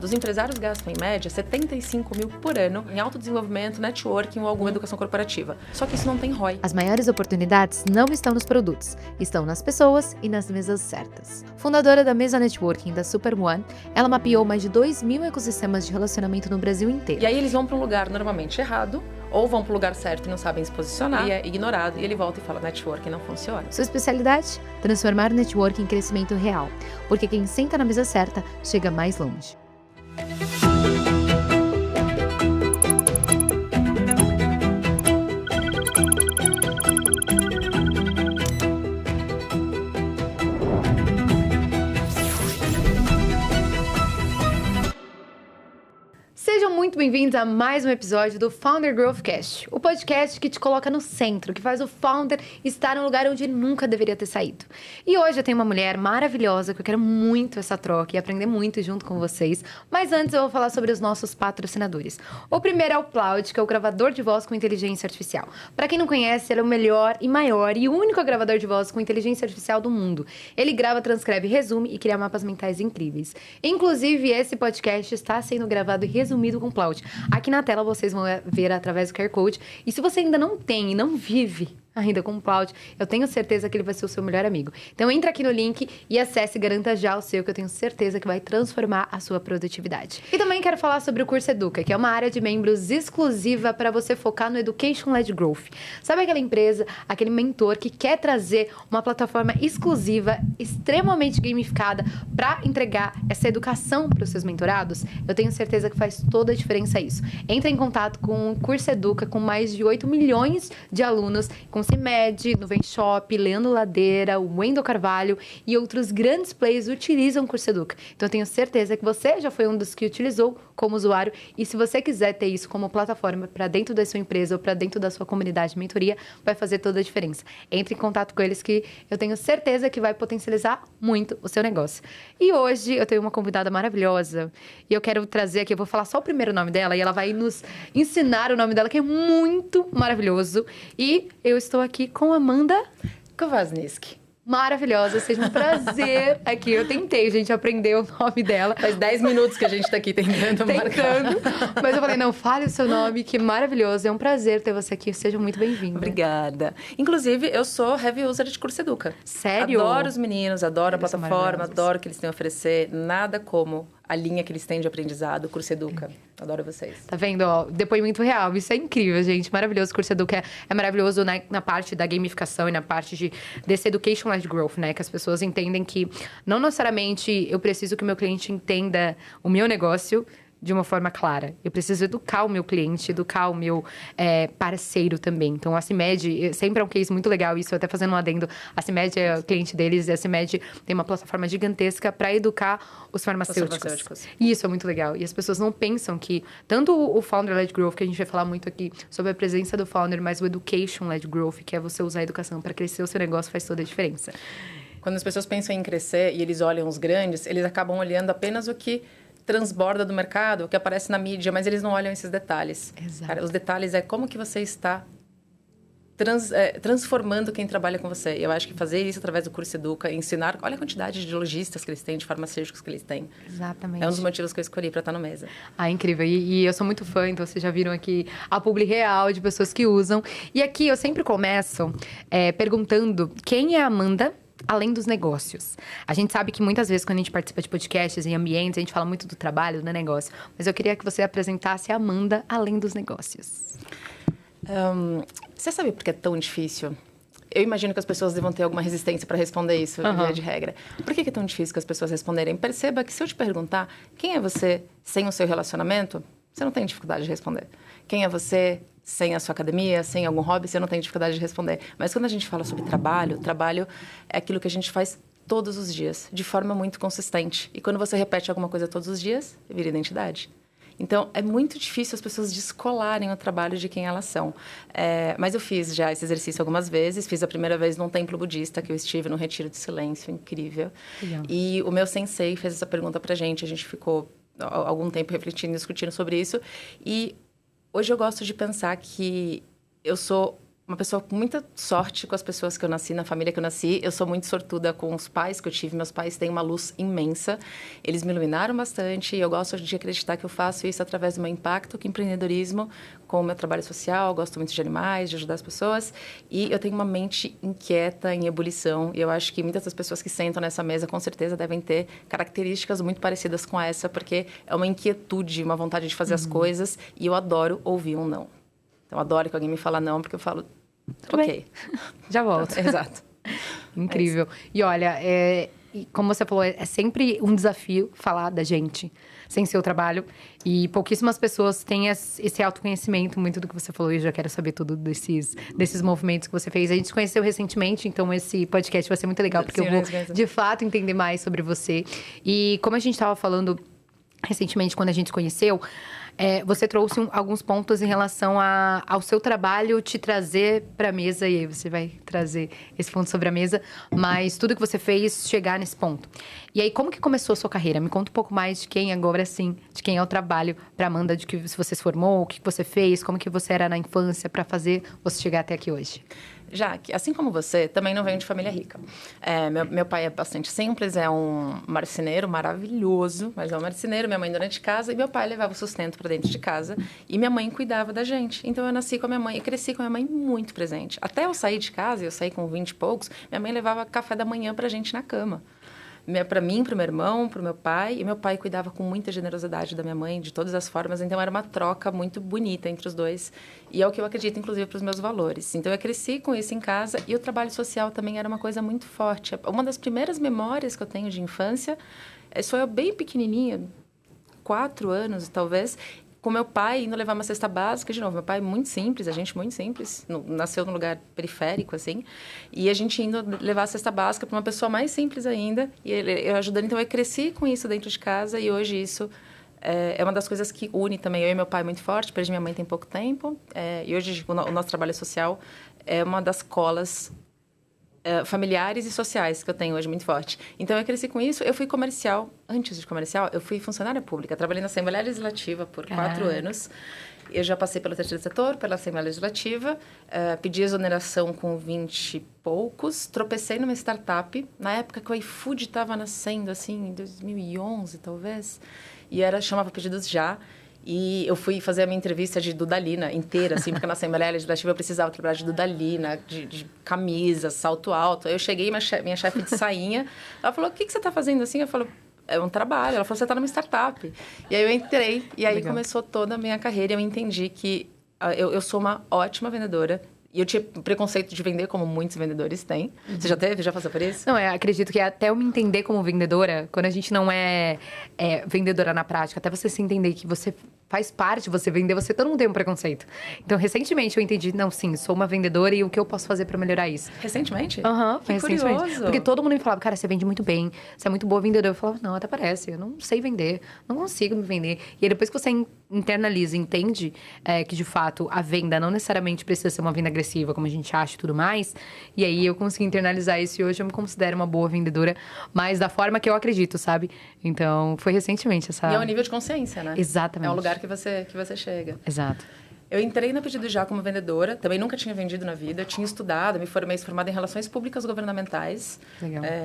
Os empresários gastam, em média, 75 mil por ano em autodesenvolvimento, networking ou alguma educação corporativa. Só que isso não tem ROI. As maiores oportunidades não estão nos produtos, estão nas pessoas e nas mesas certas. Fundadora da Mesa Networking da Super One, ela mapeou mais de 2.000 ecossistemas de relacionamento no Brasil inteiro. E aí eles vão para um lugar normalmente errado, ou vão para o lugar certo e não sabem se posicionar, e é ignorado, e ele volta e fala, networking não funciona. Sua especialidade? Transformar o networking em crescimento real, porque quem senta na mesa certa chega mais longe. Sejam muito bem-vindos a mais um episódio do Founder Growth Cast, o podcast que te coloca no centro, que faz o founder estar no lugar onde ele nunca deveria ter saído. E hoje eu tenho uma mulher maravilhosa que eu quero muito essa troca e aprender muito junto com vocês. Mas antes eu vou falar sobre os nossos patrocinadores. O primeiro é o Plaud, que é o gravador de voz com inteligência artificial. Para quem não conhece, ele é o melhor e maior e único gravador de voz com inteligência artificial do mundo. Ele grava, transcreve, resume e cria mapas mentais incríveis. Inclusive, esse podcast está sendo gravado e resumido com Plaud. Aqui na tela vocês vão ver através do QR Code. E se você ainda não tem e não vive ainda com o Plaud, eu tenho certeza que ele vai ser o seu melhor amigo. Então entra aqui no link e acesse e garanta já o seu, que eu tenho certeza que vai transformar a sua produtividade. E também quero falar sobre o Curso Educa, que é uma área de membros exclusiva para você focar no Education-led Growth. Sabe aquela empresa, aquele mentor que quer trazer uma plataforma exclusiva, extremamente gamificada, para entregar essa educação para os seus mentorados? Eu tenho certeza que faz toda a diferença isso. Entra em contato com o Curso Educa, com mais de 8 milhões de alunos, com CIMED, Nuvem Shop, Leandro Ladeira, o Wendel Carvalho e outros grandes players utilizam o Curso Educa. Então eu tenho certeza que você já foi um dos que utilizou como usuário, e se você quiser ter isso como plataforma para dentro da sua empresa ou para dentro da sua comunidade de mentoria, vai fazer toda a diferença. Entre em contato com eles, que eu tenho certeza que vai potencializar muito o seu negócio. E hoje eu tenho uma convidada maravilhosa e eu quero trazer aqui, eu vou falar só o primeiro nome dela e ela vai nos ensinar o nome dela, que é muito maravilhoso. E eu estou aqui com Amanda Kovasniski. Maravilhosa, seja um prazer aqui. Eu tentei, gente, aprender o nome dela. Faz 10 minutos que a gente tá aqui tentando marcar. Mas eu falei, não, fale o seu nome, que maravilhoso. É um prazer ter você aqui, seja muito bem-vinda. Obrigada. Inclusive, eu sou heavy user de Curso Educa. Sério? Adoro os meninos, adoro a plataforma, adoro o que eles têm a oferecer. Nada como a linha que eles têm de aprendizado, Curso Educa. Adoro vocês. Tá vendo? Ó, depoimento real. Isso é incrível, gente. Maravilhoso. O Curso Educa é maravilhoso na parte da gamificação e na parte desse education-led growth, né? Que as pessoas entendem que não necessariamente eu preciso que o meu cliente entenda o meu negócio de uma forma clara. Eu preciso educar o meu cliente, educar o meu parceiro também. Então, a CIMED sempre é um case muito legal. Isso, até fazendo um adendo. A CIMED é o cliente deles e a CIMED tem uma plataforma gigantesca para educar os farmacêuticos. E isso é muito legal. E as pessoas não pensam que tanto o Founder-led Growth, que a gente vai falar muito aqui sobre a presença do Founder, mas o Education-led Growth, que é você usar a educação para crescer o seu negócio, faz toda a diferença. Quando as pessoas pensam em crescer e eles olham os grandes, eles acabam olhando apenas o que transborda do mercado, o que aparece na mídia, mas eles não olham esses detalhes. Exato. Cara, os detalhes é como que você está transformando quem trabalha com você. Eu acho que fazer isso através do Curso Educa, ensinar... Olha a quantidade de lojistas que eles têm, de farmacêuticos que eles têm. Exatamente. É um dos motivos que eu escolhi para estar no Mesa. Ah, incrível. E eu sou muito fã, então vocês já viram aqui a publi real de pessoas que usam. E aqui eu sempre começo perguntando quem é a Amanda além dos negócios. A gente sabe que muitas vezes, quando a gente participa de podcasts em ambientes, a gente fala muito do trabalho, do negócio. Mas eu queria que você apresentasse a Amanda além dos negócios. Você sabe por que é tão difícil? Eu imagino que as pessoas devam ter alguma resistência para responder isso, via de regra. Por que é tão difícil que as pessoas responderem? Perceba que se eu te perguntar quem é você sem o seu relacionamento, você não tem dificuldade de responder. Quem é você sem a sua academia, sem algum hobby, você não tem dificuldade de responder. Mas quando a gente fala sobre trabalho é aquilo que a gente faz todos os dias, de forma muito consistente. E quando você repete alguma coisa todos os dias, vira identidade. Então, é muito difícil as pessoas descolarem o trabalho de quem elas são. Mas eu fiz já esse exercício algumas vezes. Fiz a primeira vez num templo budista, que eu estive num retiro de silêncio, incrível. Legal. E o meu sensei fez essa pergunta pra gente. A gente ficou algum tempo refletindo, discutindo sobre isso. E hoje eu gosto de pensar que eu sou uma pessoa com muita sorte com as pessoas que eu nasci, na família que eu nasci. Eu sou muito sortuda com os pais que eu tive. Meus pais têm uma luz imensa. Eles me iluminaram bastante e eu gosto de acreditar que eu faço isso através do meu impacto com empreendedorismo, com o meu trabalho social. Eu gosto muito de animais, de ajudar as pessoas. E eu tenho uma mente inquieta, em ebulição. E eu acho que muitas das pessoas que sentam nessa mesa, com certeza, devem ter características muito parecidas com essa, porque é uma inquietude, uma vontade de fazer as coisas. E eu adoro ouvir um não. Então, eu adoro que alguém me fala não, porque eu falo... Tudo ok. bem. Já volto. Exato. Incrível. E olha, como você falou, é sempre um desafio falar da gente, sem seu trabalho. E pouquíssimas pessoas têm esse autoconhecimento, muito do que você falou. E eu já quero saber tudo desses movimentos que você fez. A gente se conheceu recentemente, então esse podcast vai ser muito legal, porque eu vou, de fato, entender mais sobre você. E como a gente estava falando recentemente, quando a gente se conheceu... você trouxe alguns pontos em relação ao seu trabalho te trazer para a mesa, e aí você vai trazer esse ponto sobre a mesa, mas tudo que você fez chegar nesse ponto. E aí, como que começou a sua carreira? Me conta um pouco mais de quem agora, sim, de quem é o trabalho para Amanda, de que se você se formou, o que você fez, como que você era na infância para fazer você chegar até aqui hoje. Jaque, assim como você, também não venho de família rica. Meu pai é bastante simples, é um marceneiro maravilhoso, mas é um marceneiro, minha mãe dona de casa, e meu pai levava o sustento para dentro de casa, e minha mãe cuidava da gente. Então, eu nasci com a minha mãe e cresci com a minha mãe muito presente. Até eu sair de casa, eu saí com 20 e poucos, minha mãe levava café da manhã pra gente na cama. Para mim, para o meu irmão, para o meu pai. E meu pai cuidava com muita generosidade da minha mãe, de todas as formas. Então, era uma troca muito bonita entre os dois. E é o que eu acredito, inclusive, para os meus valores. Então, eu cresci com isso em casa. E o trabalho social também era uma coisa muito forte. Uma das primeiras memórias que eu tenho de infância, sou eu bem pequenininha, 4 anos, talvez... com meu pai indo levar uma cesta básica. De novo, meu pai muito simples, a gente muito simples. Nasceu num lugar periférico, assim. E a gente indo levar a cesta básica para uma pessoa mais simples ainda. E eu ajudando. Então, eu cresci com isso dentro de casa. E hoje isso é uma das coisas que une também eu e meu pai muito forte. Perdi minha mãe tem pouco tempo. E hoje o nosso trabalho social é uma das colas familiares e sociais que eu tenho hoje muito forte. Então, eu cresci com isso. Eu fui comercial. Antes de comercial, eu fui funcionária pública. Trabalhei na Assembleia Legislativa por 4 anos. Eu já passei pelo terceiro setor, pela Assembleia Legislativa. Pedi exoneração com 20 e poucos. Tropecei numa startup. Na época que o iFood estava nascendo, assim, em 2011, talvez. E chamava Pedidos Já. E eu fui fazer a minha entrevista de Dudalina inteira, assim, porque na Assembleia Legislativa eu precisava trabalhar de Dudalina, de camisa, salto alto. Aí eu cheguei, minha chefe de sainha, ela falou, o que você está fazendo assim? Eu falei, é um trabalho. Ela falou, você está numa startup. E aí eu entrei, e aí começou toda a minha carreira. E eu entendi que eu sou uma ótima vendedora. E eu tinha preconceito de vender, como muitos vendedores têm. Você já teve? Já passou por isso? Não, eu acredito que até eu me entender como vendedora, quando a gente não é vendedora na prática, até você se entender que você faz parte, você vender, todo mundo tem um preconceito. Então, recentemente eu entendi, não, sim, sou uma vendedora e o que eu posso fazer pra melhorar isso. Recentemente? Aham, recentemente. Curioso. Porque todo mundo me falava, cara, você vende muito bem, você é muito boa vendedora. Eu falava, não, até parece, eu não sei vender, não consigo me vender. E aí, depois que você internaliza, entende que, de fato, a venda não necessariamente precisa ser uma venda agressiva, como a gente acha e tudo mais. E aí, eu consegui internalizar isso e hoje eu me considero uma boa vendedora, mas da forma que eu acredito, sabe? Então, foi recentemente essa... E é um nível de consciência, né? Exatamente. É um lugar que você chega. Exato. Eu entrei na Pedidos Já como vendedora, também nunca tinha vendido na vida, eu tinha estudado, me formada em Relações Públicas Governamentais,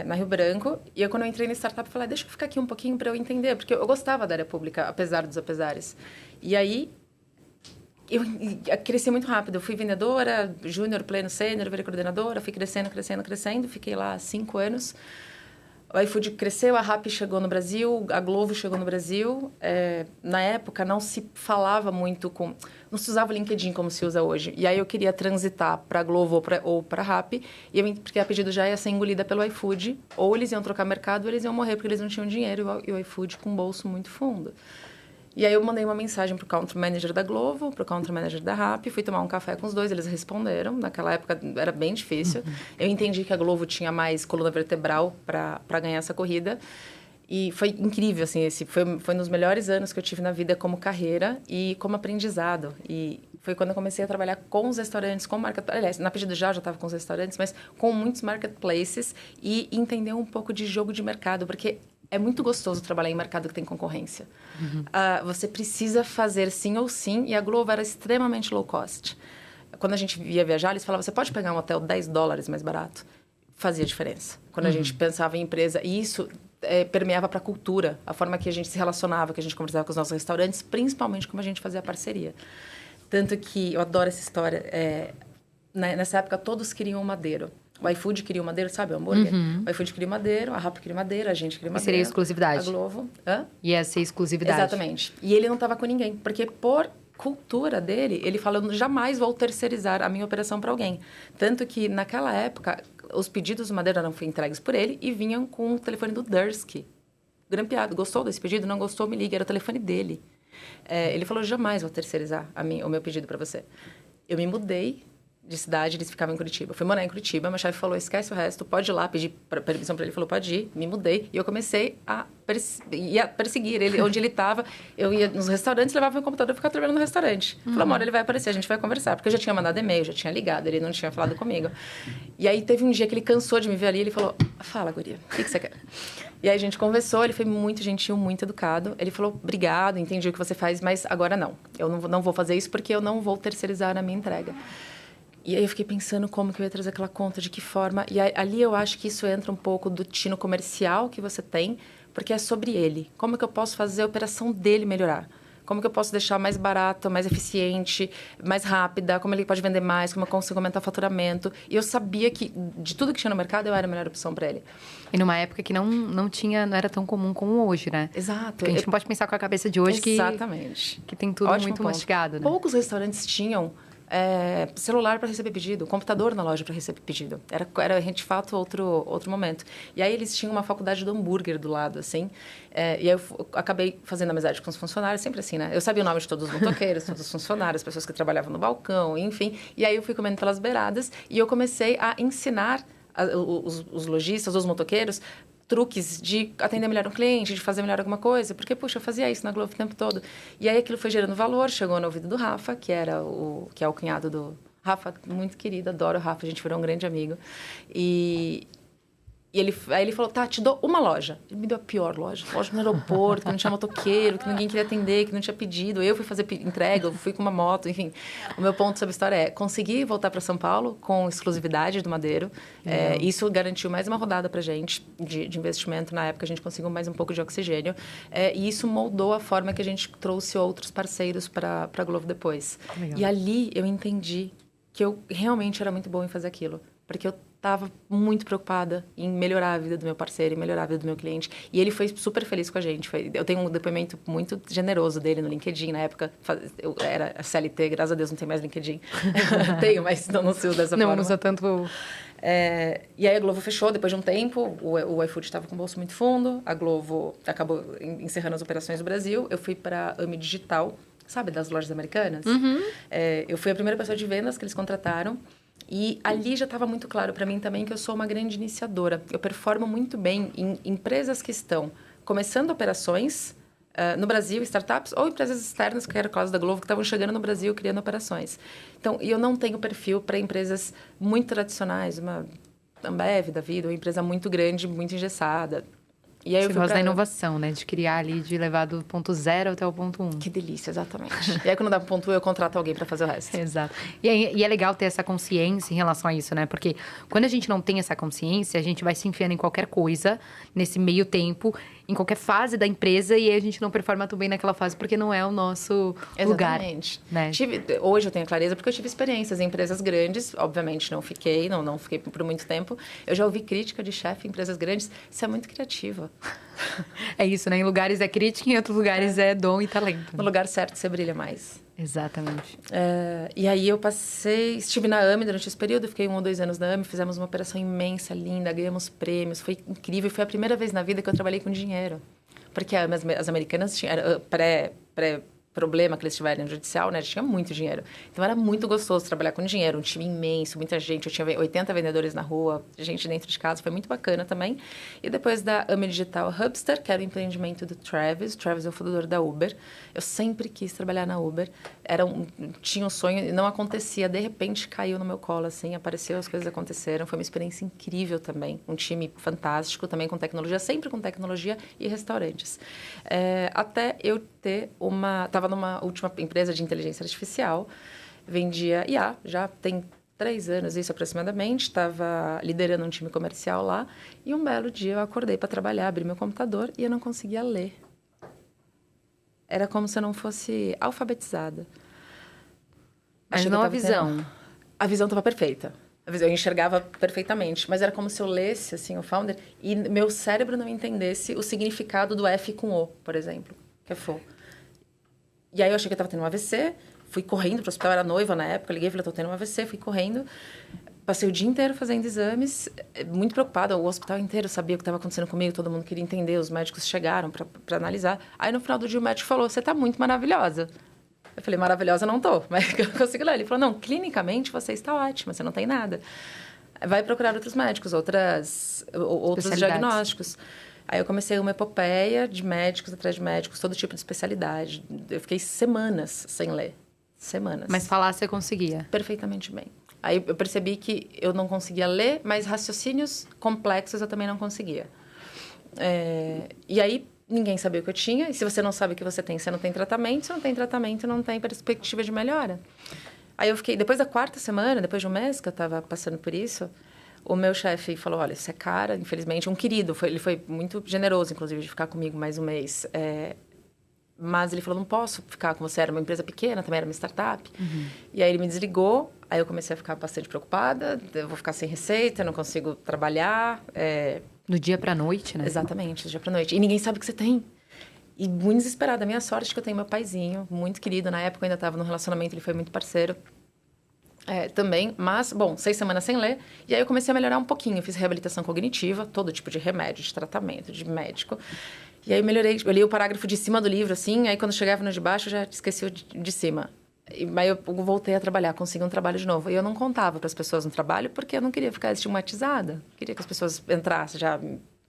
na Rio Branco, e quando eu entrei na startup, eu falei, deixa eu ficar aqui um pouquinho para eu entender, porque eu gostava da área pública, apesar dos apesares. E aí, eu cresci muito rápido, eu fui vendedora, júnior, pleno, sênior, virei coordenadora, fui crescendo, fiquei lá 5 anos. O iFood cresceu, a Rappi chegou no Brasil, a Glovo chegou no Brasil. Na época, não se falava muito não se usava o LinkedIn como se usa hoje. E aí, eu queria transitar para a Glovo ou para a Rappi, porque a Pedido Já ia ser engolida pelo iFood. Ou eles iam trocar mercado, ou eles iam morrer, porque eles não tinham dinheiro. E o iFood com um bolso muito fundo. E aí, eu mandei uma mensagem para o Country Manager da Glovo, para o Country Manager da Rappi, fui tomar um café com os dois, eles responderam. Naquela época, era bem difícil. Eu entendi que a Glovo tinha mais coluna vertebral para ganhar essa corrida. E foi incrível, assim, foi um dos melhores anos que eu tive na vida como carreira e como aprendizado. E foi quando eu comecei a trabalhar com os restaurantes, com marketplaces. Aliás, na Pedido Já estava com os restaurantes, mas com muitos marketplaces e entender um pouco de jogo de mercado, porque... é muito gostoso trabalhar em mercado que tem concorrência. Você precisa fazer sim ou sim, e a Glovo era extremamente low cost. quando a gente ia viajar, eles falavam, você pode pegar um hotel $10 mais barato? Fazia diferença. Quando a gente pensava em empresa, e isso permeava para a cultura, a forma que a gente se relacionava, que a gente conversava com os nossos restaurantes, principalmente como a gente fazia parceria. Tanto que, eu adoro essa história, nessa época todos queriam um Madeiro. O iFood queria o Madeiro, sabe, o hambúrguer? O iFood queria o Madeiro, a Rappi queria o Madeiro, a gente queria o Madeiro. E seria exclusividade? A Glovo. Ia ser exclusividade. Exatamente. E ele não estava com ninguém, porque por cultura dele, ele falou, jamais vou terceirizar a minha operação para alguém. Tanto que, naquela época, os pedidos do Madeiro eram entregues por ele e vinham com o telefone do Durski. Grampeado. Gostou desse pedido? Não gostou? Me liga. Era o telefone dele. Ele falou, jamais vou terceirizar o meu pedido para você. Eu me mudei de cidade, eles ficavam em Curitiba. Eu fui morar em Curitiba, meu chefe falou, esquece o resto, pode ir lá, pedi permissão para ele, falou, pode ir, me mudei. E eu comecei a perseguir ele, onde ele estava. Eu ia nos restaurantes, levava meu computador e ficava trabalhando no restaurante. Falei, amor, ele vai aparecer, a gente vai conversar. Porque eu já tinha mandado e-mail, já tinha ligado, ele não tinha falado comigo. E aí teve um dia que ele cansou de me ver ali, ele falou, fala, guria, o que você quer? E aí a gente conversou, ele foi muito gentil, muito educado. Ele falou, obrigado, entendi o que você faz, mas agora não. Eu não vou fazer isso porque eu não vou terceirizar a minha entrega. E aí eu fiquei pensando como que eu ia trazer aquela conta, de que forma. E ali eu acho que isso entra um pouco do tino comercial que você tem, porque é sobre ele. Como que eu posso fazer a operação dele melhorar? Como que eu posso deixar mais barata, mais eficiente, mais rápida? Como ele pode vender mais? Como eu consigo aumentar o faturamento? E eu sabia que, de tudo que tinha no mercado, eu era a melhor opção para ele. E numa época que não era tão comum como hoje, né? Exato. Porque a gente não pode pensar com a cabeça de hoje que tem tudo muito mastigado, né? Poucos restaurantes tinham celular para receber pedido, computador na loja para receber pedido. Era de fato outro momento. E aí eles tinham uma faculdade do hambúrguer do lado, assim. E aí eu acabei fazendo amizade com os funcionários, sempre assim, né? Eu sabia o nome de todos os motoqueiros, todos os funcionários, pessoas que trabalhavam no balcão, enfim. E aí eu fui comendo pelas beiradas e eu comecei a ensinar os lojistas, os motoqueiros, truques de atender melhor um cliente, de fazer melhor alguma coisa, porque, puxa, eu fazia isso na Globo o tempo todo. E aí aquilo foi gerando valor, chegou no ouvido do Rafa, que é o cunhado do Rafa, muito querido, adoro o Rafa, a gente virou um grande amigo. Aí ele falou, tá, te dou uma loja. Ele me deu a pior loja no aeroporto, que não tinha motoqueiro, que ninguém queria atender, que não tinha pedido. Eu fui fazer entrega, eu fui com uma moto, enfim. O meu ponto sobre a história é conseguir voltar para São Paulo com exclusividade do Madeiro. Isso garantiu mais uma rodada para gente de investimento. Na época, a gente conseguiu mais um pouco de oxigênio. E isso moldou a forma que a gente trouxe outros parceiros para a Globo depois. Legal. E ali eu entendi que eu realmente era muito boa em fazer aquilo. Porque eu estava muito preocupada em melhorar a vida do meu parceiro, em melhorar a vida do meu cliente. E ele foi super feliz com a gente. Eu tenho um depoimento muito generoso dele no LinkedIn. Na época, eu era CLT, graças a Deus não tem mais LinkedIn. Tenho, mas não se usa dessa forma. Não usa tanto... E aí a Glovo fechou depois de um tempo. O iFood estava com o bolso muito fundo. A Glovo acabou encerrando as operações do Brasil. Eu fui para a AMI Digital, sabe, das lojas americanas. Eu fui a primeira pessoa de vendas que eles contrataram. E ali já estava muito claro para mim também que eu sou uma grande iniciadora. Eu performo muito bem em empresas que estão começando operações no Brasil, startups, ou empresas externas, que era o caso da Glovo, que estavam chegando no Brasil criando operações. Então, eu não tenho perfil para empresas muito tradicionais, uma Ambev da vida, uma empresa muito grande, muito engessada. E aí você gosta da inovação, né? De criar ali, de levar do ponto 0 até o ponto 1. Que delícia, exatamente. E aí, quando dá pro ponto 1, eu contrato alguém para fazer o resto. Exato. E é legal ter essa consciência em relação a isso, né? Porque quando a gente não tem essa consciência, a gente vai se enfiando em qualquer coisa, nesse meio tempo, em qualquer fase da empresa, e aí a gente não performa tão bem naquela fase, porque não é o nosso lugar. Exatamente. Né? Hoje eu tenho clareza, porque eu tive experiências em empresas grandes, obviamente não fiquei por muito tempo. Eu já ouvi crítica de chefe em empresas grandes, isso é muito criativa. É isso, né? Em lugares é crítica, em outros lugares é dom e talento. No lugar certo você brilha mais. Exatamente. E aí eu estive na AMI durante esse período, fiquei 1 ou 2 anos na AMI, fizemos uma operação imensa, linda, ganhamos prêmios, foi incrível. Foi a primeira vez na vida que eu trabalhei com dinheiro. Porque as americanas tinham, pré-problema que eles tiveram no judicial, né? Tinha muito dinheiro. Então, era muito gostoso trabalhar com dinheiro. Um time imenso, muita gente. Eu tinha 80 vendedores na rua, gente dentro de casa. Foi muito bacana também. E depois da AMI Digital Hubster, que era o empreendimento do Travis. O Travis é o fundador da Uber. Eu sempre quis trabalhar na Uber. Tinha um sonho e não acontecia. De repente, caiu no meu colo, assim. Apareceu, as coisas aconteceram. Foi uma experiência incrível também. Um time fantástico, também com tecnologia. Sempre com tecnologia e restaurantes. Até eu ter estava numa última empresa de inteligência artificial, vendia IA, já tem 3 anos isso aproximadamente, estava liderando um time comercial lá, e um belo dia eu acordei para trabalhar, abri meu computador e eu não conseguia ler. Era como se eu não fosse alfabetizada. Mas não a visão. A visão estava perfeita. Eu enxergava perfeitamente, mas era como se eu lesse assim, o Founder e meu cérebro não entendesse o significado do F com O, por exemplo, que é FO. E aí eu achei que eu estava tendo um AVC, fui correndo para o hospital, era noiva na época, liguei e falei, estou tendo um AVC, fui correndo, passei o dia inteiro fazendo exames, muito preocupada, o hospital inteiro sabia o que estava acontecendo comigo, todo mundo queria entender, os médicos chegaram para analisar. Aí no final do dia o médico falou, você está muito maravilhosa. Eu falei, maravilhosa não tô, mas eu consigo ler. Ele falou, não, clinicamente você está ótima, você não tem nada. Vai procurar outros médicos, outros diagnósticos. Aí eu comecei uma epopeia de médicos atrás de médicos, todo tipo de especialidade. Eu fiquei semanas sem ler. Semanas. Mas falar você conseguia? Perfeitamente bem. Aí eu percebi que eu não conseguia ler, mas raciocínios complexos eu também não conseguia. E aí ninguém sabia o que eu tinha. E se você não sabe o que você tem, você não tem tratamento. Se não tem tratamento, não tem perspectiva de melhora. Aí eu fiquei... Depois da 4ª semana, depois de um mês que eu estava passando por isso, o meu chefe falou, olha, esse cara, infelizmente, um querido. Ele foi muito generoso, inclusive, de ficar comigo mais um mês. Mas ele falou, não posso ficar com você. Era uma empresa pequena, também era uma startup. Uhum. E aí ele me desligou. Aí eu comecei a ficar bastante preocupada. Eu vou ficar sem receita, não consigo trabalhar. Do dia pra noite, né? Exatamente, do dia pra noite. E ninguém sabe o que você tem. E muito desesperada. A minha sorte é que eu tenho meu paizinho, muito querido. Na época eu ainda estava num relacionamento, ele foi muito parceiro. Também, mas, bom, 6 semanas sem ler. E aí eu comecei a melhorar um pouquinho. Eu fiz reabilitação cognitiva, todo tipo de remédio, de tratamento, de médico. E aí eu melhorei, eu li o parágrafo de cima do livro, assim, aí quando chegava no de baixo, eu já esqueci o de cima. Mas eu voltei a trabalhar, consegui um trabalho de novo. E eu não contava para as pessoas no trabalho, porque eu não queria ficar estigmatizada. Queria que as pessoas entrassem já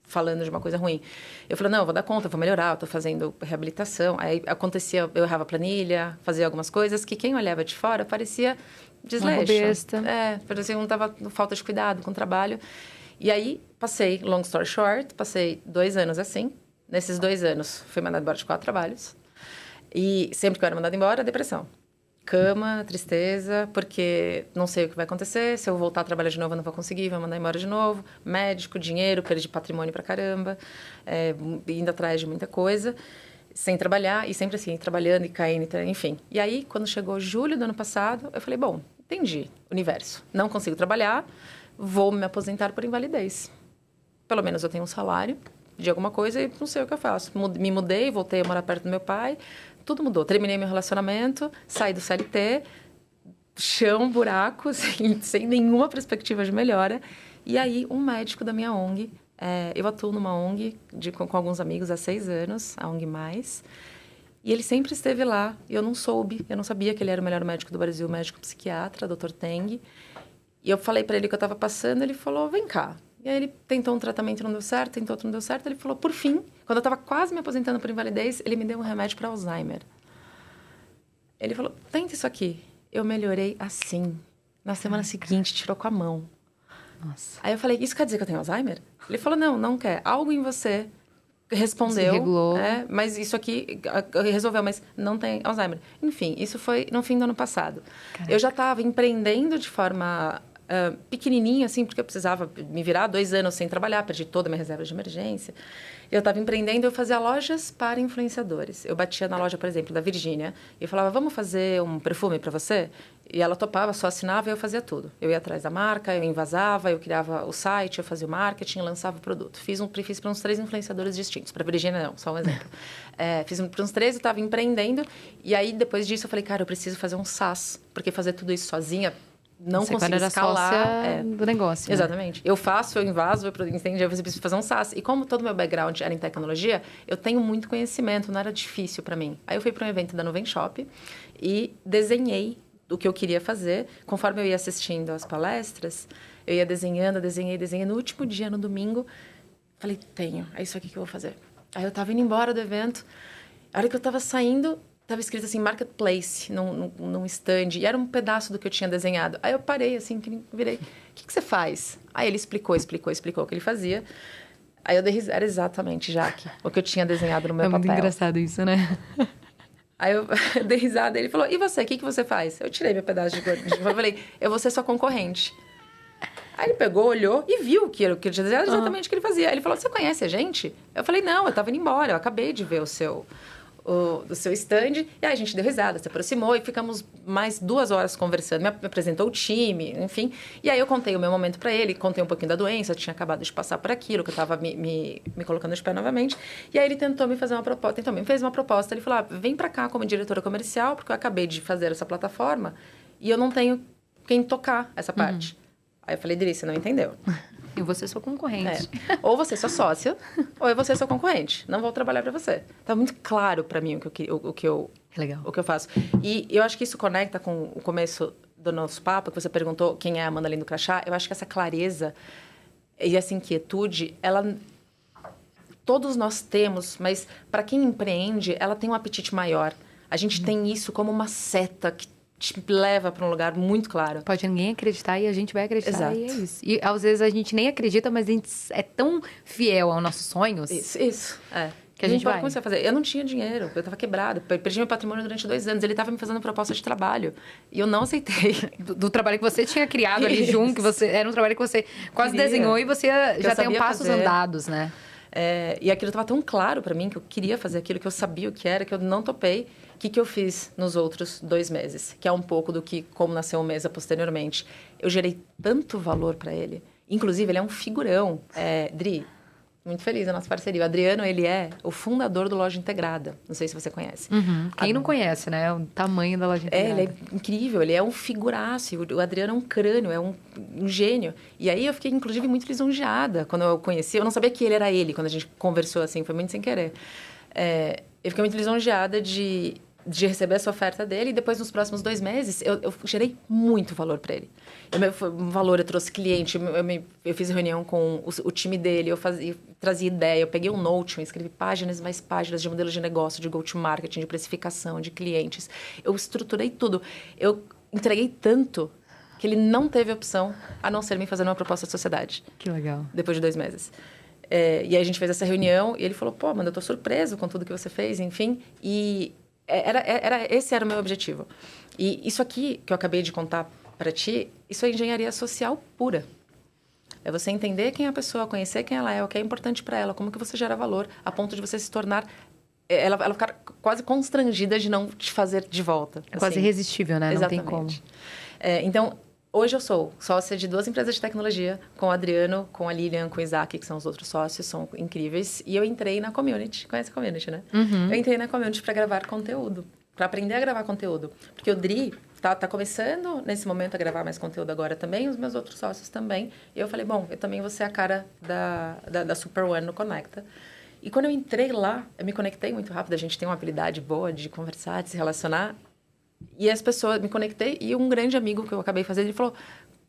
falando de uma coisa ruim. Eu falei, não, eu vou dar conta, eu vou melhorar, eu estou fazendo reabilitação. Aí acontecia, eu errava planilha, fazia algumas coisas que quem olhava de fora parecia desleixo. Besta. Parecia que não estava falta de cuidado com o trabalho. E aí, passei, long story short, passei 2 anos assim. Nesses 2 anos, fui mandada embora de 4 trabalhos. E sempre que eu era mandada embora, depressão. Cama, tristeza, porque não sei o que vai acontecer. Se eu voltar a trabalhar de novo, eu não vou conseguir, vou mandar embora de novo. Médico, dinheiro, perdi patrimônio pra caramba. Indo atrás de muita coisa. Sem trabalhar, e sempre assim, trabalhando e caindo, enfim. E aí, quando chegou julho do ano passado, eu falei, bom, entendi, universo. Não consigo trabalhar, vou me aposentar por invalidez. Pelo menos eu tenho um salário de alguma coisa e não sei o que eu faço. Me mudei, voltei a morar perto do meu pai, tudo mudou. Terminei meu relacionamento, saí do CLT, chão, buraco, sem nenhuma perspectiva de melhora. E aí, um médico da minha ONG, eu atuo numa ONG com alguns amigos há 6 anos, a ONG Mais, e ele sempre esteve lá. E eu não sabia que ele era o melhor médico do Brasil, médico psiquiatra, Dr. Teng. E eu falei para ele que eu estava passando, ele falou, vem cá. E aí ele tentou um tratamento, não deu certo, tentou outro, não deu certo. Ele falou, por fim, quando eu estava quase me aposentando por invalidez, ele me deu um remédio para Alzheimer. Ele falou, tenta isso aqui. Eu melhorei assim. Na semana seguinte, tirou com a mão. Nossa. Aí eu falei, isso quer dizer que eu tenho Alzheimer? Ele falou, não quer. Algo em você respondeu. Se regulou. Mas isso aqui resolveu, mas não tem Alzheimer. Enfim, isso foi no fim do ano passado. Caraca. Eu já estava empreendendo de forma pequenininha, assim, porque eu precisava me virar 2 anos sem trabalhar, perdi toda a minha reserva de emergência. Eu estava empreendendo, eu fazia lojas para influenciadores. Eu batia na loja, por exemplo, da Virgínia e falava, vamos fazer um perfume para você? E ela topava, só assinava e eu fazia tudo. Eu ia atrás da marca, eu envasava, eu criava o site, eu fazia o marketing, lançava o produto. Fiz para uns 3 influenciadores distintos. Para a Virgínia, não, só um exemplo. Fiz para uns 3, eu estava empreendendo. E aí, depois disso, eu falei, cara, eu preciso fazer um SaaS. Porque fazer tudo isso sozinha... Não consigo escalar. Do negócio. Exatamente. Né? Eu faço, eu invaso, eu preciso fazer um SaaS. E como todo o meu background era em tecnologia, eu tenho muito conhecimento, não era difícil para mim. Aí eu fui para um evento da Nuvem Shop e desenhei o que eu queria fazer. Conforme eu ia assistindo às palestras, eu ia desenhando. No último dia, no domingo, falei, é isso aqui que eu vou fazer. Aí eu estava indo embora do evento. A hora que eu estava saindo... Estava escrito assim, Marketplace, num stand. E era um pedaço do que eu tinha desenhado. Aí eu parei, assim, virei. O que você faz? Aí ele explicou o que ele fazia. Aí eu dei risada, era exatamente, Jaque, o que eu tinha desenhado no meu papel. É muito engraçado isso, né? Aí eu dei risada, ele falou, e você, o que você faz? Eu tirei meu pedaço de gordura, eu falei, eu vou ser sua concorrente. Aí ele pegou, olhou e viu que era exatamente o que ele fazia. Aí ele falou, você conhece a gente? Eu falei, não, eu tava indo embora, eu acabei de ver o seu stand. E aí a gente deu risada, se aproximou e ficamos mais 2 horas conversando. Me apresentou o time, enfim. E aí eu contei o meu momento para ele, contei um pouquinho da doença, eu tinha acabado de passar por aquilo, que eu tava me colocando de pé novamente. E aí ele tentou me fazer uma proposta, me fez uma proposta. Ele falou, vem para cá como diretora comercial, porque eu acabei de fazer essa plataforma e eu não tenho quem tocar essa parte. Aí eu falei, Dri, você não entendeu. Eu vou ser sua concorrente. Ou você é sua sócia, ou eu vou ser sua concorrente. Não vou trabalhar para você. Tá muito claro para mim o que eu faço. E eu acho que isso conecta com o começo do nosso papo, que você perguntou quem é a Amanda Lindo Crachá. Eu acho que essa clareza e essa inquietude, todos nós temos, mas para quem empreende, ela tem um apetite maior. A gente tem isso como uma seta que te leva para um lugar muito claro. Pode ninguém acreditar e a gente vai acreditar. Exato. E é isso. E às vezes a gente nem acredita, mas a gente é tão fiel aos nossos sonhos. Isso. Que a gente vai. Como você vai fazer? Eu não tinha dinheiro, eu estava quebrada. Perdi meu patrimônio durante 2 anos. Ele estava me fazendo proposta de trabalho. E eu não aceitei. Do trabalho que você tinha criado ali junto, que era um trabalho que você quase desenhou e você já tem passos andados, né? E aquilo estava tão claro para mim que eu queria fazer aquilo, que eu sabia o que era, que eu não topei. O que eu fiz nos outros 2 meses? Que é um pouco do que, como nasceu o Mesa posteriormente. Eu gerei tanto valor para ele. Inclusive, ele é um figurão. Dri, muito feliz da nossa parceria. O Adriano, ele é o fundador do Loja Integrada. Não sei se você conhece. Quem não conhece, né? O tamanho da Loja Integrada. Ele é incrível. Ele é um figuraço. O Adriano é um crânio, é um gênio. E aí, eu fiquei, inclusive, muito lisonjeada quando eu conheci. Eu não sabia que ele era ele, quando a gente conversou assim. Foi muito sem querer. Eu fiquei muito lisonjeada de receber essa oferta dele. E depois, nos próximos 2 meses, eu gerei muito valor para ele. Eu trouxe cliente, eu fiz reunião com o time dele, eu trazia ideia, eu peguei um note, eu escrevi páginas e mais páginas de modelos de negócio, de go-to-marketing, de precificação, de clientes. Eu estruturei tudo. Eu entreguei tanto que ele não teve opção a não ser me fazer uma proposta de sociedade. Que legal. Depois de 2 meses. E aí a gente fez essa reunião e ele falou, pô, Amanda, eu tô surpreso com tudo que você fez, enfim. E esse era o meu objetivo. E isso aqui que eu acabei de contar para ti, isso é engenharia social pura. É você entender quem é a pessoa, conhecer quem ela é, o que é importante para ela, como que você gera valor, a ponto de você se tornar... Ela ficar quase constrangida de não te fazer de volta. É quase irresistível, né? Exatamente. Não tem como. Então, hoje eu sou sócia de 2 empresas de tecnologia, com o Adriano, com a Lilian, com o Isaac, que são os outros sócios, são incríveis. E eu entrei na Community. Conhece a Community, né? Eu entrei na Community para gravar conteúdo, para aprender a gravar conteúdo. Porque o Dri tá começando, nesse momento, a gravar mais conteúdo agora também, os meus outros sócios também. E eu falei, bom, eu também vou ser a cara da Super One no Conecta. E quando eu entrei lá, eu me conectei muito rápido. A gente tem uma habilidade boa de conversar, de se relacionar. E as pessoas, me conectei, e um grande amigo que eu acabei fazendo, ele falou,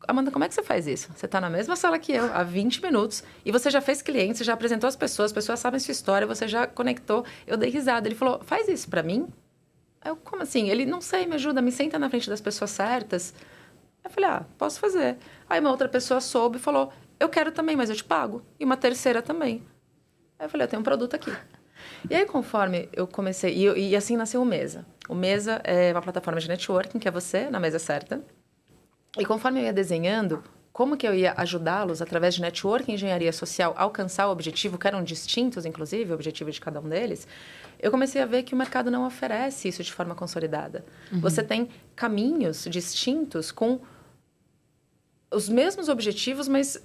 Amanda, como é que você faz isso? Você está na mesma sala que eu, há 20 minutos, e você já fez clientes, você já apresentou as pessoas sabem a sua história, você já conectou. Eu dei risada. Ele falou, faz isso para mim? Eu, como assim? Ele, não sei, me ajuda, me senta na frente das pessoas certas. Eu falei, posso fazer. Aí uma outra pessoa soube e falou, eu quero também, mas eu te pago. E uma terceira também. Aí eu falei, eu tenho um produto aqui. E aí, conforme eu comecei... E assim nasceu o Mesa. O Mesa é uma plataforma de networking, que é você, na mesa certa. E conforme eu ia desenhando, como que eu ia ajudá-los, através de networking e engenharia social, a alcançar o objetivo, que eram distintos, inclusive, o objetivo de cada um deles, eu comecei a ver que o mercado não oferece isso de forma consolidada. Você tem caminhos distintos com os mesmos objetivos, mas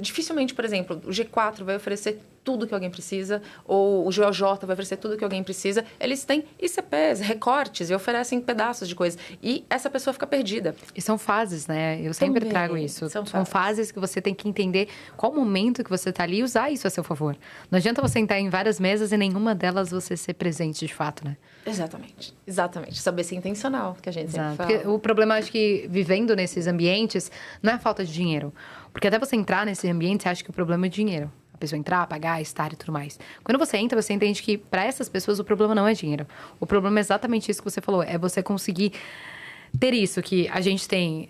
dificilmente, por exemplo, o G4 vai oferecer tudo que alguém precisa, ou o GOJ vai oferecer tudo que alguém precisa. Eles têm ICPs, recortes, e oferecem pedaços de coisa. E essa pessoa fica perdida. E são fases, né? Eu sempre trago isso. São fases que você tem que entender qual momento que você está ali e usar isso a seu favor. Não adianta você entrar em várias mesas e nenhuma delas você ser presente de fato, né? Exatamente. Saber ser intencional, que a gente sempre fala. Porque o problema, acho que, vivendo nesses ambientes, não é a falta de dinheiro. Porque até você entrar nesse ambiente, você acha que o problema é dinheiro. A pessoa entrar, pagar, estar e tudo mais. Quando você entra, você entende que, para essas pessoas, o problema não é dinheiro. O problema é exatamente isso que você falou. É você conseguir ter isso que a gente tem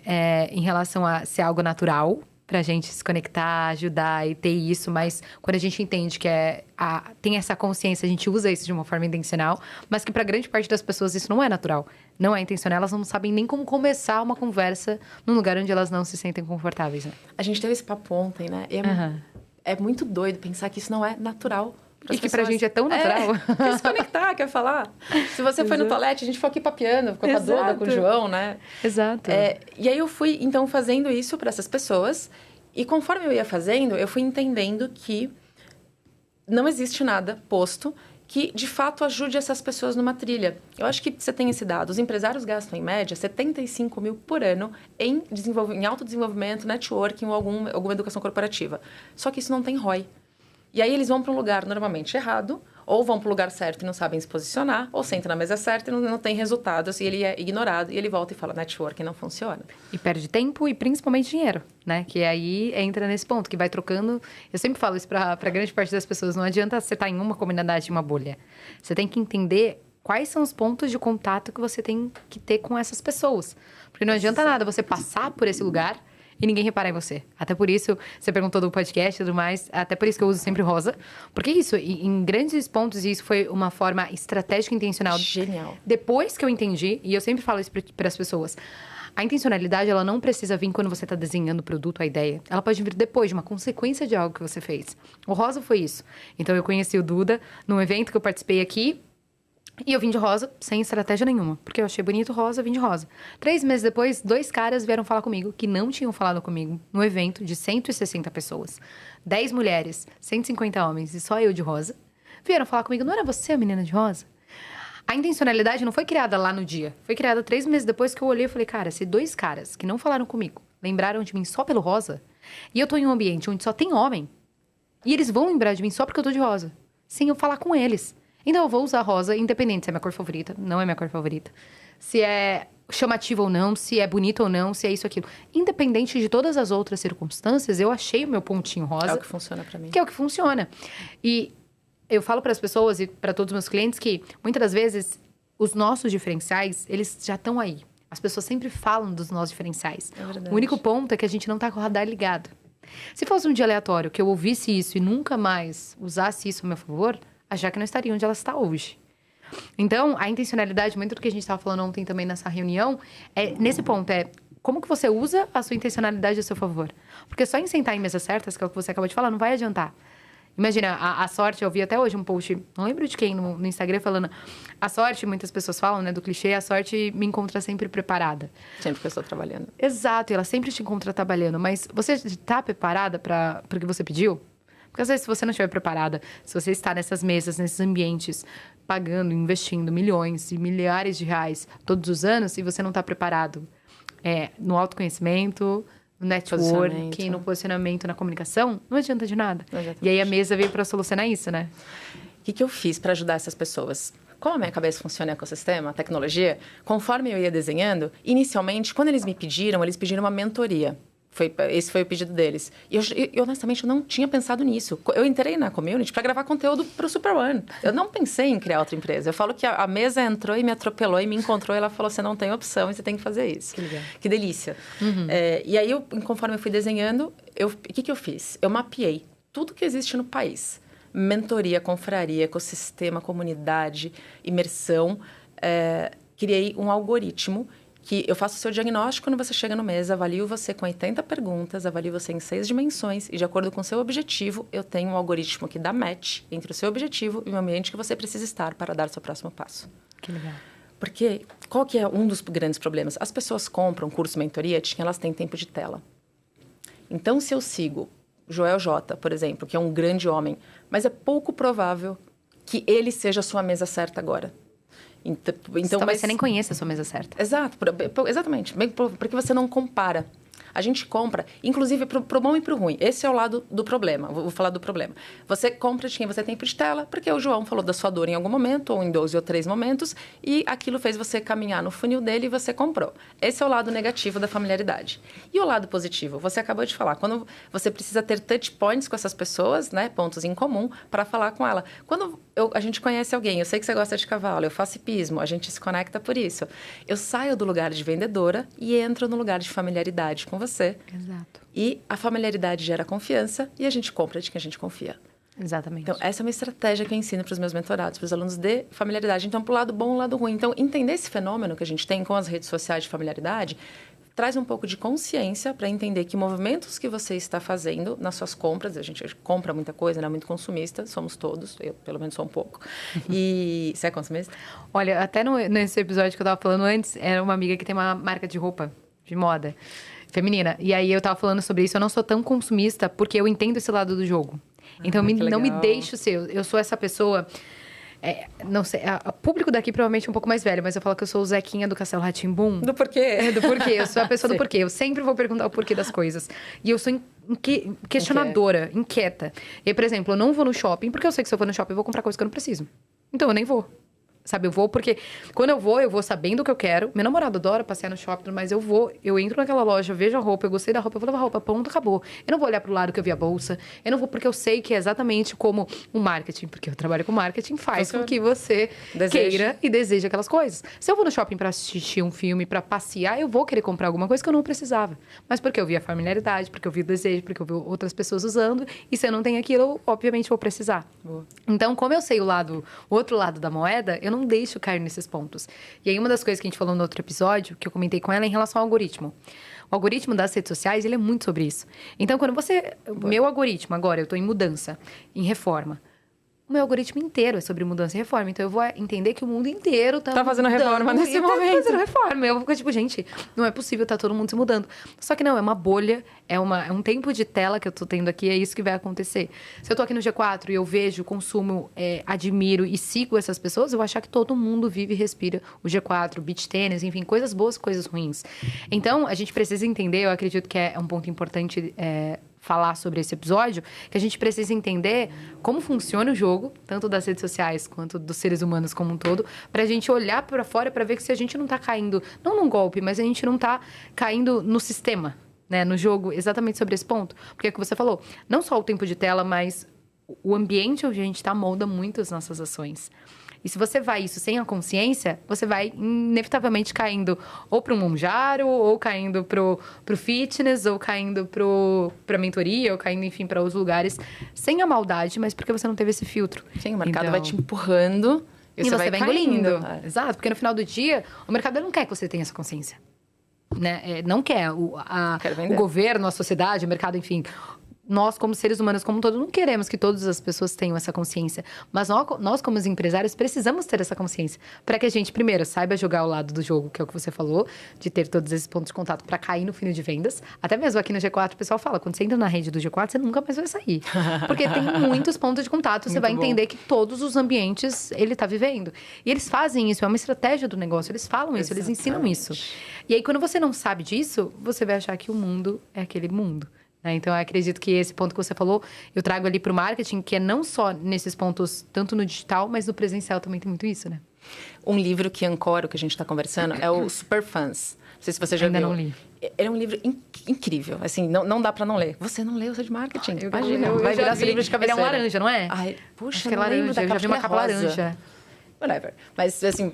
em relação a ser algo natural, pra gente se conectar, ajudar e ter isso, mas quando a gente entende que tem essa consciência, a gente usa isso de uma forma intencional, mas que pra grande parte das pessoas isso não é natural, não é intencional, elas não sabem nem como começar uma conversa num lugar onde elas não se sentem confortáveis, né? A gente teve esse papo ontem, né? E é muito doido pensar que isso não é natural. E que pra gente é tão natural. Quer se conectar, quer falar. Se você foi no toalete, a gente ficou aqui papiando, ficou com a Duda, com o João, né? Exato. E aí eu fui, então, fazendo isso para essas pessoas. E conforme eu ia fazendo, eu fui entendendo que não existe nada posto que, de fato, ajude essas pessoas numa trilha. Eu acho que você tem esse dado. Os empresários gastam, em média, 75 mil por ano em autodesenvolvimento, networking ou alguma educação corporativa. Só que isso não tem ROI. E aí eles vão para um lugar normalmente errado, ou vão para o lugar certo e não sabem se posicionar, ou sentam na mesa certa e não tem resultados, e ele é ignorado, e ele volta e fala, networking não funciona. E perde tempo e principalmente dinheiro, né? Que aí entra nesse ponto, que vai trocando... Eu sempre falo isso para grande parte das pessoas, não adianta você estar em uma comunidade, uma bolha. Você tem que entender quais são os pontos de contato que você tem que ter com essas pessoas. Porque não adianta nada você passar por esse lugar... E ninguém repara em você. Até por isso, você perguntou do podcast e tudo mais, até por isso que eu uso sempre rosa. Porque isso, em grandes pontos, isso foi uma forma estratégica e intencional. Genial. Depois que eu entendi, e eu sempre falo isso para as pessoas, a intencionalidade, ela não precisa vir quando você está desenhando o produto, a ideia. Ela pode vir depois, de uma consequência de algo que você fez. O rosa foi isso. Então, eu conheci o Duda num evento que eu participei aqui, e eu vim de rosa, sem estratégia nenhuma. Porque eu achei bonito rosa, vim de rosa. 3 meses depois, 2 caras vieram falar comigo, que não tinham falado comigo, num evento de 160 pessoas. 10 mulheres, 150 homens, e só eu de rosa. Vieram falar comigo, não era você a menina de rosa? A intencionalidade não foi criada lá no dia. Foi criada 3 meses depois que eu olhei e falei, cara, se 2 caras que não falaram comigo, lembraram de mim só pelo rosa, e eu tô em um ambiente onde só tem homem, e eles vão lembrar de mim só porque eu tô de rosa, sem eu falar com eles. Então, eu vou usar rosa, independente se é minha cor favorita, não é minha cor favorita. Se é chamativo ou não, se é bonito ou não, se é isso ou aquilo. Independente de todas as outras circunstâncias, eu achei o meu pontinho rosa. É o que funciona pra mim. Que é o que funciona. E eu falo para as pessoas e para todos os meus clientes que, muitas das vezes, os nossos diferenciais, eles já estão aí. As pessoas sempre falam dos nossos diferenciais. É verdade. O único ponto é que a gente não tá com o radar ligado. Se fosse um dia aleatório, que eu ouvisse isso e nunca mais usasse isso a meu favor... achar que não estaria onde ela está hoje. Então, a intencionalidade, muito do que a gente estava falando ontem também nessa reunião, nesse ponto, como que você usa a sua intencionalidade a seu favor? Porque só em sentar em mesas certas, que é o que você acabou de falar, não vai adiantar. Imagina, a sorte, eu vi até hoje um post, não lembro de quem, no Instagram, falando, a sorte, muitas pessoas falam, né, do clichê, a sorte me encontra sempre preparada. Sempre que eu estou trabalhando. Exato, e ela sempre te encontra trabalhando, mas você está preparada para o que você pediu? Porque às vezes, se você não estiver preparada, se você está nessas mesas, nesses ambientes, pagando, investindo milhões e milhares de reais todos os anos, e você não está preparado no autoconhecimento, no networking, no posicionamento, na comunicação, não adianta de nada. E aí a mesa veio para solucionar isso, né? O que eu fiz para ajudar essas pessoas? Como a minha cabeça funciona em ecossistema, tecnologia, conforme eu ia desenhando, inicialmente, quando eles me pediram, eles pediram uma mentoria. Esse foi o pedido deles. E eu honestamente, eu não tinha pensado nisso. Eu entrei na community para gravar conteúdo para o Super One. Eu não pensei em criar outra empresa. Eu falo que a mesa entrou e me atropelou e me encontrou. E ela falou, você não tem opção e você tem que fazer isso. Que legal. Que delícia. Uhum. E aí, conforme eu fui desenhando, o que eu fiz? Eu mapeei tudo que existe no país. Mentoria, confraria, ecossistema, comunidade, imersão. Criei um algoritmo que eu faço o seu diagnóstico quando você chega no mês, avalio você com 80 perguntas, avalio você em 6 dimensões e de acordo com o seu objetivo, eu tenho um algoritmo que dá match entre o seu objetivo e o ambiente que você precisa estar para dar o seu próximo passo. Que legal. Porque qual que é um dos grandes problemas? As pessoas compram curso mentoria, elas têm tempo de tela. Então, se eu sigo Joel J, por exemplo, que é um grande homem, mas é pouco provável que ele seja a sua mesa certa agora. Então, talvez você nem conheça a sua mesa certa. Exato, exatamente. Porque você não compara. A gente compra, inclusive pro bom e pro ruim. Esse é o lado do problema. Vou falar do problema. Você compra de quem você tem tempo de tela, porque o João falou da sua dor em algum momento, ou em 2 ou 3 momentos, e aquilo fez você caminhar no funil dele e você comprou. Esse é o lado negativo da familiaridade. E o lado positivo? Você acabou de falar. Quando você precisa ter touch points com essas pessoas, né, pontos em comum, para falar com ela. Quando a gente conhece alguém, eu sei que você gosta de cavalo, eu faço hipismo, a gente se conecta por isso. Eu saio do lugar de vendedora e entro no lugar de familiaridade com você. Exato. E a familiaridade gera confiança e a gente compra de quem a gente confia. Exatamente. Então, essa é uma estratégia que eu ensino para os meus mentorados, para os alunos de familiaridade. Então, para o lado bom e o lado ruim. Então, entender esse fenômeno que a gente tem com as redes sociais de familiaridade traz um pouco de consciência para entender que movimentos que você está fazendo nas suas compras, a gente compra muita coisa, né? Muito consumista, somos todos, eu pelo menos sou um pouco. E você é consumista? Olha, até nesse episódio que eu estava falando antes, era uma amiga que tem uma marca de roupa, de moda, feminina. E aí eu estava falando sobre isso, eu não sou tão consumista porque eu entendo esse lado do jogo. Então, não me deixo ser. Eu sou essa pessoa... não sei, o público daqui provavelmente é um pouco mais velho, mas eu falo que eu sou o Zequinha do Castelo Rá-Tim-Bum. Do porquê? Do porquê. Eu sou a pessoa do porquê. Eu sempre vou perguntar o porquê das coisas. E eu sou questionadora, inquieta. E aí, por exemplo, eu não vou no shopping, porque eu sei que se eu for no shopping eu vou comprar coisa que eu não preciso. Então, eu nem vou. Sabe, eu vou porque... Quando eu vou sabendo o que eu quero. Meu namorado adora passear no shopping, mas eu entro naquela loja, vejo a roupa, eu gostei da roupa, eu vou levar a roupa, ponto, acabou. Eu não vou olhar pro lado que eu vi a bolsa. Eu não vou porque eu sei que é exatamente como o marketing, porque eu trabalho com marketing, faz com que você queira e deseje aquelas coisas. Se eu vou no shopping pra assistir um filme, pra passear, eu vou querer comprar alguma coisa que eu não precisava. Mas porque eu vi a familiaridade, porque eu vi o desejo, porque eu vi outras pessoas usando. E se eu não tenho aquilo, eu, obviamente, vou precisar. Boa. Então, como eu sei o outro lado da moeda, eu não deixo cair nesses pontos. E aí, uma das coisas que a gente falou no outro episódio, que eu comentei com ela, é em relação ao algoritmo. O algoritmo das redes sociais, ele é muito sobre isso. Então, quando você... Meu algoritmo, agora, eu estou em mudança, em reforma. O meu algoritmo inteiro é sobre mudança e reforma. Então, eu vou entender que o mundo inteiro tá fazendo reforma nesse momento. Tá fazendo reforma. Eu vou ficar tipo, gente, não é possível, tá todo mundo se mudando. Só que não, é uma bolha, é um tempo de tela que eu tô tendo aqui, é isso que vai acontecer. Se eu tô aqui no G4 e eu vejo, consumo, admiro e sigo essas pessoas, eu vou achar que todo mundo vive e respira o G4, o beach tênis, enfim, coisas boas, coisas ruins. Então, a gente precisa entender, eu acredito que é um ponto importante... falar sobre esse episódio, que a gente precisa entender como funciona o jogo, tanto das redes sociais quanto dos seres humanos como um todo, pra gente olhar pra fora pra ver que se a gente não tá caindo, não num golpe, mas a gente não tá caindo no sistema, né, no jogo, exatamente sobre esse ponto. Porque é o que você falou, não só o tempo de tela, mas o ambiente onde a gente tá molda muito as nossas ações. E se você vai isso sem a consciência, você vai inevitavelmente caindo ou para um monjaro, ou caindo pro fitness, ou caindo pra mentoria, ou caindo, enfim, para outros lugares, sem a maldade, mas porque você não teve esse filtro. Sim, o mercado vai te empurrando e você vai engolindo. Exato, porque no final do dia, o mercado não quer que você tenha essa consciência. Né? Não quer. O governo, a sociedade, o mercado, enfim... Nós, como seres humanos como um todo, não queremos que todas as pessoas tenham essa consciência. Mas nós como empresários, precisamos ter essa consciência. Para que a gente, primeiro, saiba jogar o lado do jogo, que é o que você falou, de ter todos esses pontos de contato para cair no funil de vendas. Até mesmo aqui no G4, o pessoal fala, quando você entra na rede do G4, você nunca mais vai sair. Porque tem muitos pontos de contato, você vai entender que todos os ambientes ele está vivendo. E eles fazem isso, é uma estratégia do negócio, eles falam isso, eles ensinam isso. E aí, quando você não sabe disso, você vai achar que o mundo é aquele mundo. Então, eu acredito que esse ponto que você falou, eu trago ali para o marketing, que é não só nesses pontos, tanto no digital, mas no presencial também tem muito isso, né? Um livro que ancora o que a gente está conversando é o Superfans. Não sei se você já viu. Ainda não li. Ele é um livro incrível, assim, não dá para não ler. Você não leu, você é de marketing. Imagina, vai virar esse livro de cabeceira. Ele é um laranja, não é? Ai, puxa, acho que é laranja, eu já vi uma capa laranja. Whatever. Mas, assim,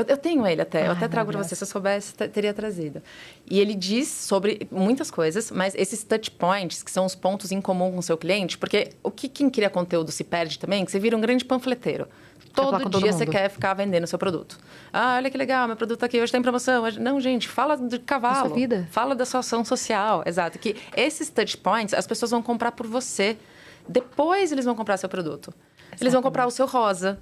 eu tenho ele até. Eu até trago para você. Se eu soubesse, teria trazido. E ele diz sobre muitas coisas, mas esses touch points, que são os pontos em comum com o seu cliente, porque quem cria conteúdo se perde também, que você vira um grande panfleteiro. Todo dia você quer ficar vendendo o seu produto. Ah, olha que legal, meu produto aqui hoje tem promoção. Não, gente, fala de cavalo. Da sua vida. Fala da sua ação social. Exato. Que esses touch points, as pessoas vão comprar por você. Depois eles vão comprar seu produto. Exatamente. Eles vão comprar o seu rosa.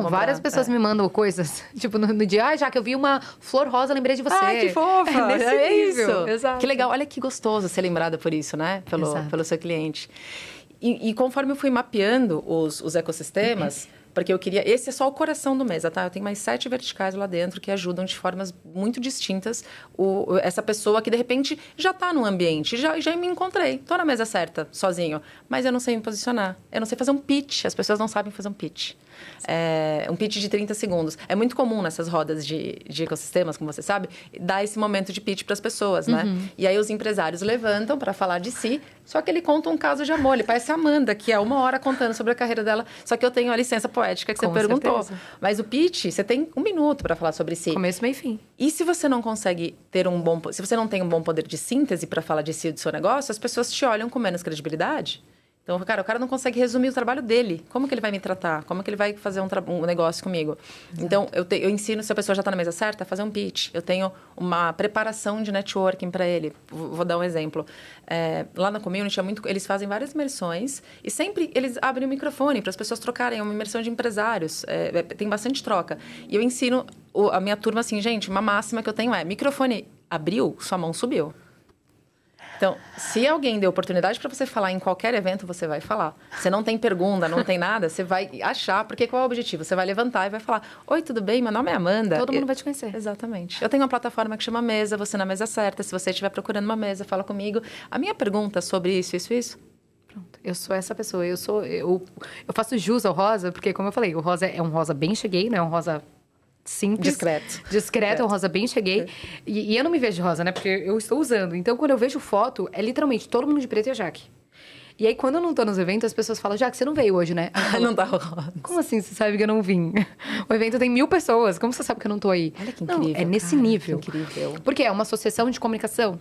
Várias pessoas me mandam coisas. Tipo, no dia, já que eu vi uma flor rosa, lembrei de você. Ai, que fofa! É isso. Exato. Que legal. Olha que gostoso ser lembrada por isso, né? Pelo seu cliente. E conforme eu fui mapeando os ecossistemas, porque eu queria... Esse é só o coração do Mesa, tá? Eu tenho mais 7 verticais lá dentro que ajudam de formas muito distintas essa pessoa que, de repente, já está no ambiente. Já me encontrei. Estou na mesa certa, sozinho. Mas eu não sei me posicionar. Eu não sei fazer um pitch. As pessoas não sabem fazer um pitch. Um pitch de 30 segundos. É muito comum nessas rodas de ecossistemas, como você sabe, dar esse momento de pitch para as pessoas, né? E aí os empresários levantam para falar de si, só que ele conta um caso de amor. Ele parece a Amanda, que é 1 hora contando sobre a carreira dela, só que eu tenho a licença poética que você perguntou. Certeza. Mas o pitch, você tem 1 minuto para falar sobre si. Começo, meio e fim. E se você não consegue ter se você não tem um bom poder de síntese para falar de si e do seu negócio, as pessoas te olham com menos credibilidade. Então, o cara não consegue resumir o trabalho dele. Como que ele vai me tratar? Como que ele vai fazer um negócio comigo? Exato. Então, eu ensino, se a pessoa já está na mesa certa, a fazer um pitch. Eu tenho uma preparação de networking para ele. Vou dar um exemplo. Lá na Community, eles fazem várias imersões e sempre eles abrem o microfone para as pessoas trocarem. É uma imersão de empresários. Tem bastante troca. E eu ensino a minha turma assim, gente, uma máxima que eu tenho microfone abriu, sua mão subiu. Então, se alguém deu oportunidade para você falar em qualquer evento, você vai falar. Você não tem pergunta, não tem nada, você vai achar, porque qual é o objetivo? Você vai levantar e vai falar, oi, tudo bem? Meu nome é Amanda. Todo mundo vai te conhecer. Exatamente. Eu tenho uma plataforma que chama Mesa, você na mesa certa. Se você estiver procurando uma mesa, fala comigo. A minha pergunta é sobre isso. Pronto, eu sou essa pessoa. Eu faço jus ao rosa, porque, como eu falei, o rosa é um rosa bem cheguei, não é um rosa... simples. Discreto, é um rosa bem cheguei. E eu não me vejo de rosa, né? Porque eu estou usando. Então, quando eu vejo foto, é literalmente todo mundo de preto e a Jaque. E aí, quando eu não tô nos eventos, as pessoas falam, Jaque, você não veio hoje, né? Falo, não tá rosa. Como assim você sabe que eu não vim? O evento tem 1000 pessoas. Como você sabe que eu não tô aí? Olha que incrível. Não, é nesse nível. Que incrível. Porque é uma associação de comunicação.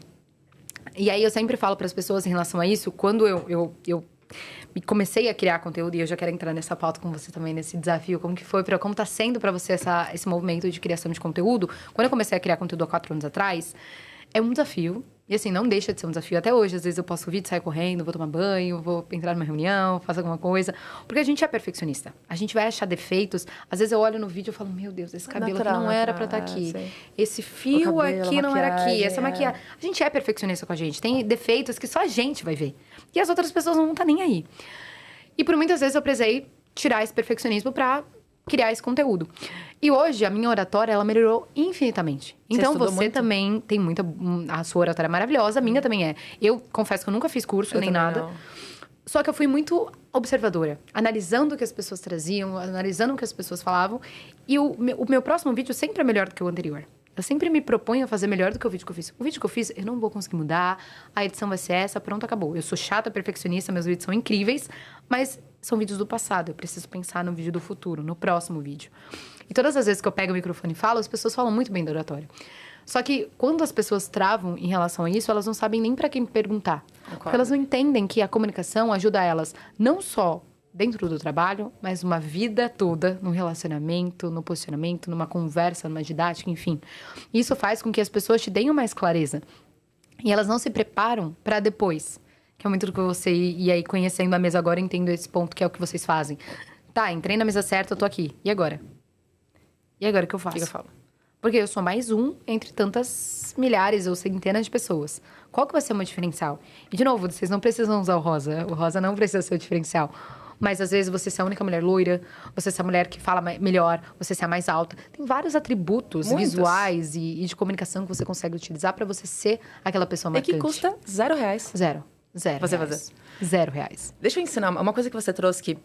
E aí, eu sempre falo para as pessoas em relação a isso, quando eu comecei a criar conteúdo, e eu já quero entrar nessa pauta com você também, nesse desafio, como tá sendo para você esse movimento de criação de conteúdo. Quando eu comecei a criar conteúdo há 4 anos atrás, é um desafio. E assim, não deixa de ser um desafio. Até hoje, às vezes eu posto vídeo, saio correndo, vou tomar banho, vou entrar numa reunião, faço alguma coisa. Porque a gente é perfeccionista. A gente vai achar defeitos. Às vezes eu olho no vídeo e falo, meu Deus, esse cabelo aqui não era pra estar aqui. Sim. Esse fio cabelo, aqui não era aqui. Essa maquiagem. A gente é perfeccionista com a gente. Tem defeitos que só a gente vai ver. E as outras pessoas não estão nem aí. E por muitas vezes eu precisei tirar esse perfeccionismo pra criar esse conteúdo. E hoje, a minha oratória, ela melhorou infinitamente. Então, você também tem muita... A sua oratória é maravilhosa, a minha também é. Eu confesso que eu nunca fiz curso, nem nada. Não. Só que eu fui muito observadora. Analisando o que as pessoas traziam, analisando o que as pessoas falavam. E o meu próximo vídeo sempre é melhor do que o anterior. Eu sempre me proponho a fazer melhor do que o vídeo que eu fiz. O vídeo que eu fiz, eu não vou conseguir mudar. A edição vai ser essa, pronto, acabou. Eu sou chata, perfeccionista, meus vídeos são incríveis. Mas são vídeos do passado. Eu preciso pensar no vídeo do futuro, no próximo vídeo. E todas as vezes que eu pego o microfone e falo, as pessoas falam muito bem da oratória. Só que quando as pessoas travam em relação a isso, elas não sabem nem para quem perguntar. Porque elas não entendem que a comunicação ajuda elas não só dentro do trabalho, mas uma vida toda, no relacionamento, no posicionamento, numa conversa, numa didática, enfim. Isso faz com que as pessoas te deem mais clareza. E elas não se preparam para depois. Que é muito do que você... E aí, conhecendo a mesa agora, eu entendo esse ponto, que é o que vocês fazem. Tá, entrei na mesa certa, eu tô aqui. E agora? E agora o que eu faço? O que eu falo? Porque eu sou mais um entre tantas milhares ou centenas de pessoas. Qual que vai ser o meu diferencial? E, de novo, vocês não precisam usar o rosa. O rosa não precisa ser o diferencial. Mas, às vezes, você ser a única mulher loira, você ser a mulher que fala melhor, você ser a mais alta. Tem vários atributos visuais e de comunicação que você consegue utilizar para você ser aquela pessoa marcante. E que custa R$0. Zero. Você fazer. R$0. Deixa eu ensinar uma coisa que você trouxe que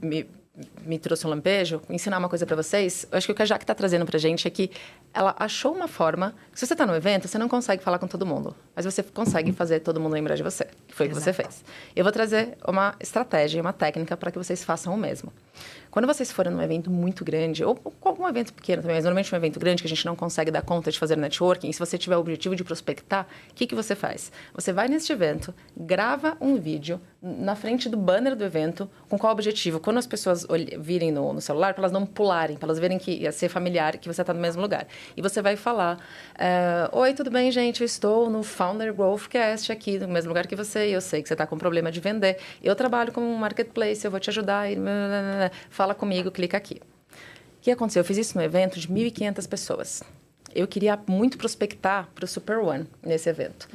me trouxe um lampejo, ensinar uma coisa pra vocês. Eu acho que o que a Jaque tá trazendo pra gente é que ela achou uma forma... Se você tá no evento, você não consegue falar com todo mundo. Mas você consegue fazer todo mundo lembrar de você. Que foi o que você fez. Eu vou trazer uma estratégia, uma técnica para que vocês façam o mesmo. Quando vocês forem num evento muito grande, ou algum evento pequeno também, mas normalmente um evento grande que a gente não consegue dar conta de fazer networking, e se você tiver o objetivo de prospectar, o que você faz? Você vai neste evento, grava um vídeo na frente do banner do evento, com qual objetivo? Quando as pessoas virem no celular, para elas não pularem, para elas verem que ia ser familiar, que você está no mesmo lugar. E você vai falar, oi, tudo bem, gente? Eu estou no Founder Growth Cast aqui, no mesmo lugar que você, e eu sei que você está com problema de vender. Eu trabalho como um marketplace, eu vou te ajudar, e fala comigo, clica aqui. O que aconteceu? Eu fiz isso no evento de 1.500 pessoas. Eu queria muito prospectar para o Super One nesse evento.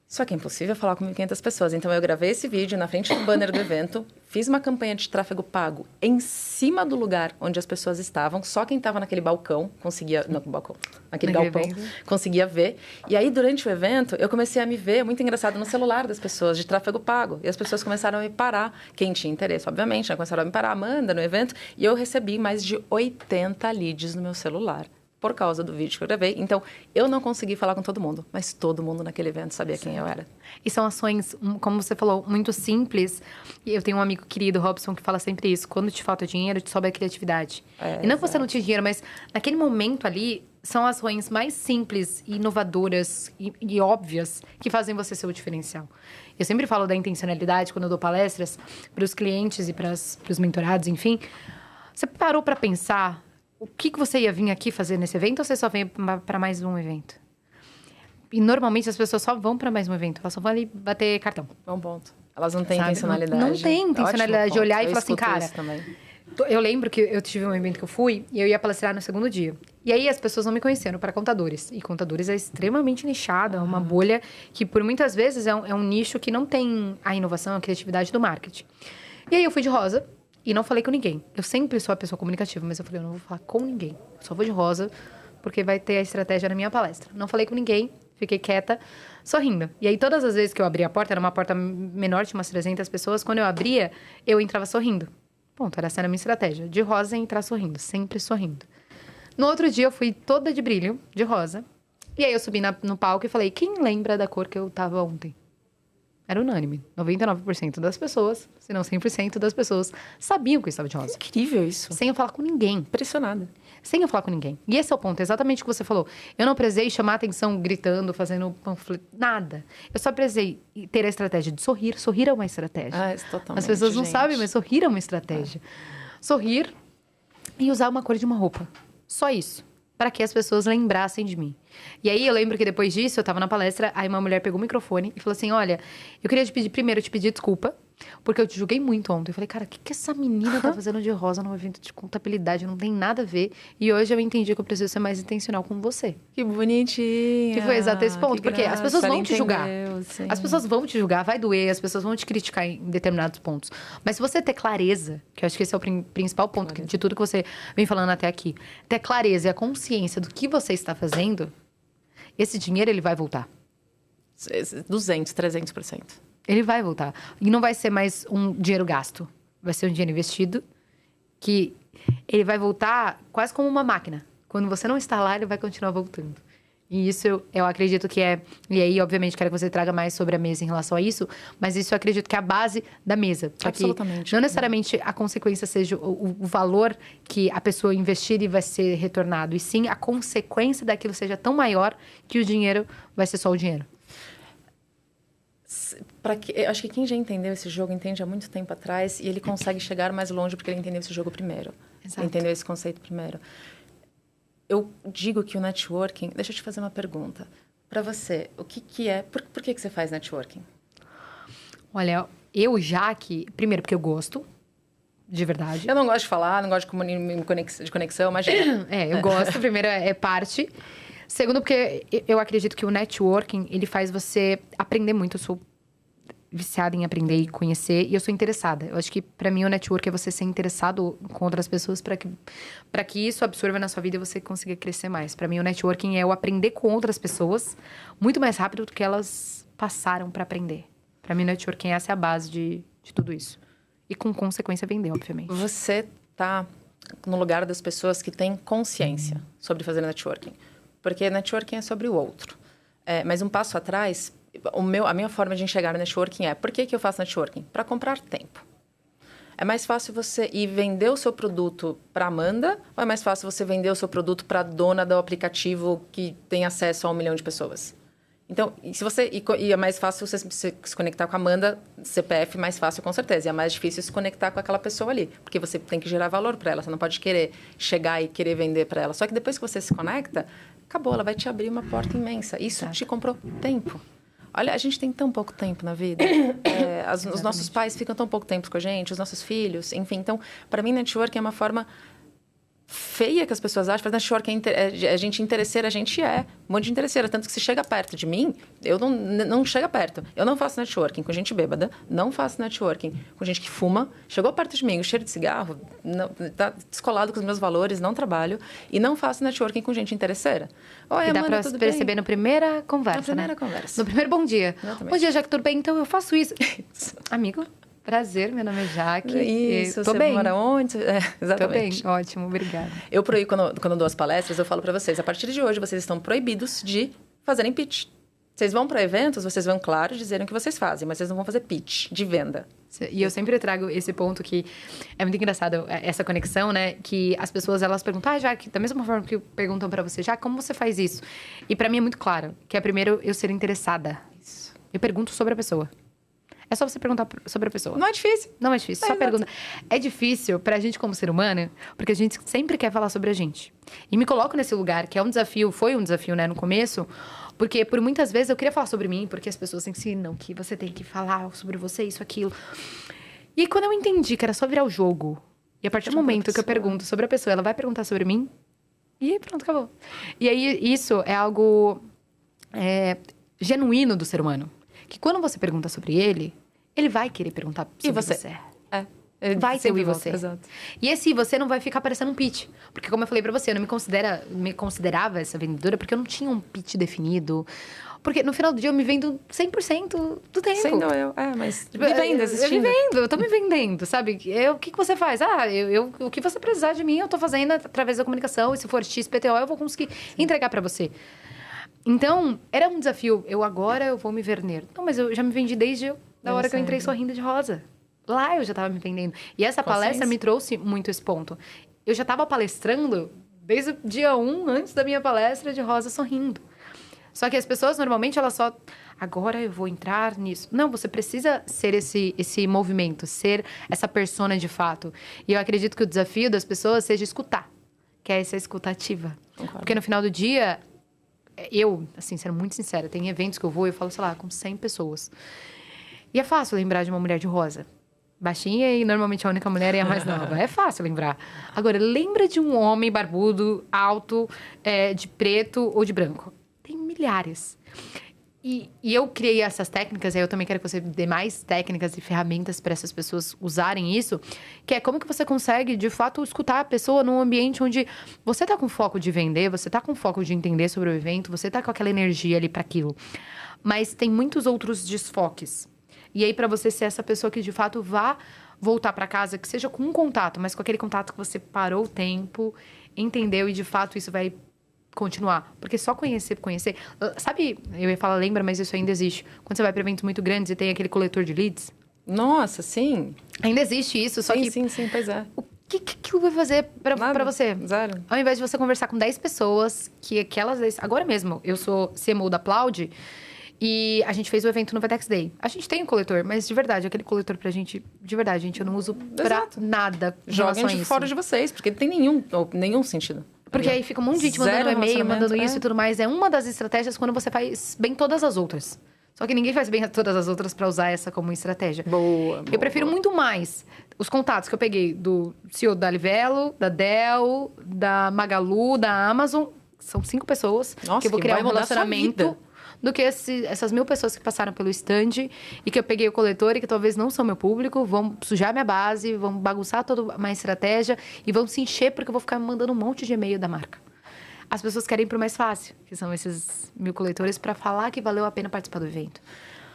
Só que é impossível falar com 1.500 pessoas. Então, eu gravei esse vídeo na frente do banner do evento, fiz uma campanha de tráfego pago em cima do lugar onde as pessoas estavam, só quem estava naquele balcão conseguia... Não, balcão. Naquele galpão, conseguia ver. E aí, durante o evento, eu comecei a me ver, muito engraçado, no celular das pessoas, de tráfego pago. E as pessoas começaram a me parar. Quem tinha interesse, obviamente, né? Começaram a me parar, Amanda, no evento. E eu recebi mais de 80 leads no meu celular, por causa do vídeo que eu gravei. Então, eu não consegui falar com todo mundo, mas todo mundo naquele evento sabia quem eu era. E são ações, como você falou, muito simples. E eu tenho um amigo querido, Robson, que fala sempre isso. Quando te falta dinheiro, te sobra a criatividade. E não que você não tinha dinheiro, mas naquele momento ali, são ações mais simples, inovadoras e óbvias que fazem você ser o diferencial. Eu sempre falo da intencionalidade quando eu dou palestras para os clientes e para os mentorados, enfim. Você parou para pensar o que você ia vir aqui fazer nesse evento ou você só veio para mais um evento? E normalmente as pessoas só vão para mais um evento. Elas só vão ali bater cartão. Bom ponto. Elas não têm intencionalidade. Não tem intencionalidade de olhar e falar assim, cara... Também. Eu lembro que eu tive um evento que eu fui e eu ia palestrar no segundo dia. E aí as pessoas não me conheceram para contadores. E contadores é extremamente nichado, é uma bolha que por muitas vezes é um nicho que não tem a inovação, a criatividade do marketing. E aí eu fui de rosa e não falei com ninguém. Eu sempre sou a pessoa comunicativa, mas eu falei, eu não vou falar com ninguém. Eu só vou de rosa porque vai ter a estratégia na minha palestra. Não falei com ninguém, fiquei quieta, sorrindo. E aí todas as vezes que eu abria a porta, era uma porta menor, tinha umas 300 pessoas, quando eu abria, eu entrava sorrindo. Ponto, essa era a minha estratégia. De rosa, entrar sorrindo, sempre sorrindo. No outro dia, eu fui toda de brilho, de rosa. E aí, eu subi no palco e falei, quem lembra da cor que eu tava ontem? Era unânime. 99% das pessoas, se não 100% das pessoas, sabiam que eu estava de rosa. Incrível isso. Sem eu falar com ninguém. Impressionada. Sem eu falar com ninguém. E esse é o ponto, exatamente o que você falou. Eu não precisei chamar atenção gritando, fazendo panfleto, nada. Eu só precisei ter a estratégia de sorrir. Sorrir é uma estratégia. Isso totalmente, as pessoas não sabem, mas sorrir é uma estratégia. Sorrir e usar uma cor de uma roupa. Só isso. Para que as pessoas lembrassem de mim. E aí, eu lembro que depois disso, eu tava na palestra, aí uma mulher pegou o microfone e falou assim, olha, eu queria te pedir desculpa, porque eu te julguei muito ontem. Eu falei, cara, o que essa menina tá fazendo de rosa num evento de contabilidade? Não tem nada a ver. E hoje eu entendi que eu preciso ser mais intencional com você. Que bonitinha. Que foi exato esse ponto. Porque as pessoas vão te julgar. Sim. As pessoas vão te julgar, vai doer, as pessoas vão te criticar em determinados pontos. Mas se você ter clareza, que eu acho que esse é o principal ponto de tudo que você vem falando até aqui. Ter clareza e a consciência do que você está fazendo, esse dinheiro, ele vai voltar. 200, 300%. Ele vai voltar. E não vai ser mais um dinheiro gasto. Vai ser um dinheiro investido que ele vai voltar quase como uma máquina. Quando você não está lá, ele vai continuar voltando. E isso eu acredito que é... E aí, obviamente, quero que você traga mais sobre a mesa em relação a isso. Mas isso eu acredito que é a base da mesa. Absolutamente. Não necessariamente a consequência seja o valor que a pessoa investir e vai ser retornado. E sim, a consequência daquilo seja tão maior que o dinheiro vai ser só o dinheiro. Eu acho que quem já entendeu esse jogo entende há muito tempo atrás e ele consegue chegar mais longe porque ele entendeu esse jogo primeiro. Exato. Ele entendeu esse conceito primeiro. Eu digo que o networking... Deixa eu te fazer uma pergunta. Para você, o que é... Por que você faz networking? Olha, Jaque... Primeiro, porque eu gosto. De verdade. Eu não gosto de falar, não gosto de conexão, imagina. Eu gosto. Primeiro, é parte... Segundo, porque eu acredito que o networking, ele faz você aprender muito. Eu sou viciada em aprender e conhecer, e eu sou interessada. Eu acho que, pra mim, o networking é você ser interessado com outras pessoas para que isso absorva na sua vida e você consiga crescer mais. Pra mim, o networking é eu aprender com outras pessoas muito mais rápido do que elas passaram pra aprender. Pra mim, o networking, essa é a base de tudo isso. E, com consequência, vender, obviamente. Você tá no lugar das pessoas que têm consciência sobre fazer networking. Porque networking é sobre o outro. Mas um passo atrás, a minha forma de enxergar o networking é... Por que eu faço networking? Para comprar tempo. É mais fácil você ir vender o seu produto para Amanda ou é mais fácil você vender o seu produto para a dona do aplicativo que tem acesso a 1 milhão de pessoas? Então, e é mais fácil você se conectar com a Amanda, CPF, mais fácil com certeza. E é mais difícil se conectar com aquela pessoa ali. Porque você tem que gerar valor para ela. Você não pode querer chegar e querer vender para ela. Só que depois que você se conecta, acabou. Ela vai te abrir uma porta imensa. Isso te comprou tempo. Olha, a gente tem tão pouco tempo na vida. Os nossos pais ficam tão pouco tempo com a gente, os nossos filhos, enfim. Então, para mim, networking é uma forma feia que as pessoas acham, fazer networking é gente interesseira, a gente é um monte de interesseira, tanto que se chega perto de mim, eu não chega perto. Eu não faço networking com gente bêbada, não faço networking com gente que fuma, chegou perto de mim, o cheiro de cigarro, tá descolado com os meus valores, não trabalho, e não faço networking com gente interesseira. Oi, e dá pra perceber na primeira conversa, na primeira conversa. No primeiro bom dia. Exatamente. Bom dia, Jaque, tudo bem? Então eu faço isso. Amigo, prazer, meu nome é Jaque. Isso, tô você bem. mora onde? Exatamente. Tô bem, ótimo, obrigada. Eu proíbo, quando eu dou as palestras, eu falo para vocês, a partir de hoje, vocês estão proibidos de fazerem pitch. Vocês vão para eventos, vocês vão, claro, dizerem o que vocês fazem, mas vocês não vão fazer pitch de venda. E eu sempre trago esse ponto que é muito engraçado, essa conexão, né? Que as pessoas, elas perguntam, Jaque, da mesma forma que perguntam para você, Jaque, como você faz isso? E para mim é muito claro, que é primeiro eu ser interessada. Isso. Eu pergunto sobre a pessoa. É só você perguntar sobre a pessoa. Não é difícil. Não é difícil, só pergunta. É difícil pra gente como ser humano, porque a gente sempre quer falar sobre a gente. E me coloco nesse lugar, que é um desafio, foi um desafio, né, no começo, porque por muitas vezes eu queria falar sobre mim, porque as pessoas ensinam que você tem que falar sobre você, isso, aquilo. E aí, quando eu entendi que era só virar o jogo, e a partir do momento que eu pergunto sobre a pessoa, ela vai perguntar sobre mim, e aí pronto, acabou. E aí, isso é algo genuíno do ser humano. Que quando você pergunta sobre ele, ele vai querer perguntar sobre você. Ele vai ter o e você. Exato. E esse você não vai ficar parecendo um pitch. Porque, como eu falei pra você, eu não me considerava essa vendedora porque eu não tinha um pitch definido. Porque no final do dia eu me vendo 100% do tempo. Sendo eu. Mas vivendo, existindo. Eu tô me vendendo, sabe? O que você faz? O que você precisar de mim, eu tô fazendo através da comunicação. E se for XPTO, eu vou conseguir entregar pra você. Então, era um desafio. Agora eu vou me vender. Não, mas eu já me vendi desde a hora que eu entrei sorrindo de rosa. Lá eu já estava me vendendo. E essa palestra me trouxe muito esse ponto. Eu já estava palestrando desde o dia 1, antes da minha palestra, de rosa sorrindo. Só que as pessoas, normalmente, elas só... Agora eu vou entrar nisso. Não, você precisa ser esse movimento, ser essa persona de fato. E eu acredito que o desafio das pessoas seja escutar. Que é essa escutativa. Concordo. Porque no final do dia... Eu, assim, sendo muito sincera, tem eventos que eu vou e eu falo, sei lá, com 100 pessoas. E é fácil lembrar de uma mulher de rosa. Baixinha e normalmente a única mulher é a mais nova. É fácil lembrar. Agora, lembra de um homem barbudo, alto, de preto ou de branco. Tem milhares. E eu criei essas técnicas, e eu também quero que você dê mais técnicas e ferramentas para essas pessoas usarem isso, que é como que você consegue, de fato, escutar a pessoa num ambiente onde você tá com foco de vender, você tá com foco de entender sobre o evento, você tá com aquela energia ali para aquilo. Mas tem muitos outros desfoques. E aí, para você ser essa pessoa que, de fato, vá voltar para casa, que seja com um contato, mas com aquele contato que você parou o tempo, entendeu, e, de fato, isso vai continuar. Porque só conhecer... Sabe, eu ia falar, lembra, mas isso ainda existe. Quando você vai para eventos muito grandes e tem aquele coletor de leads. Nossa, sim. Ainda existe isso, só que... Sim, pois é. O que aquilo vai fazer para você? Zero. Ao invés de você conversar com 10 pessoas, que aquelas... Agora mesmo, eu sou CMO da Aplaude, e a gente fez o evento no Vetex Day. A gente tem um coletor, mas de verdade, aquele coletor pra gente... De verdade, gente, eu não uso pra nada. Joguem de fora de vocês, porque não tem nenhum sentido. Porque aí fica um monte de gente mandando e-mail, mandando isso e tudo mais. É uma das estratégias quando você faz bem todas as outras. Só que ninguém faz bem todas as outras pra usar essa como estratégia. Eu prefiro muito mais os contatos que eu peguei do CEO da Livelo, da Dell, da Magalu, da Amazon. São 5 pessoas. Nossa, que eu vou criar um relacionamento do que essas 1000 pessoas que passaram pelo stand e que eu peguei o coletor e que talvez não são meu público, vão sujar minha base, vão bagunçar toda uma estratégia e vão se encher porque eu vou ficar mandando um monte de e-mail da marca. As pessoas querem ir pro mais fácil, que são esses 1000 coletores, para falar que valeu a pena participar do evento.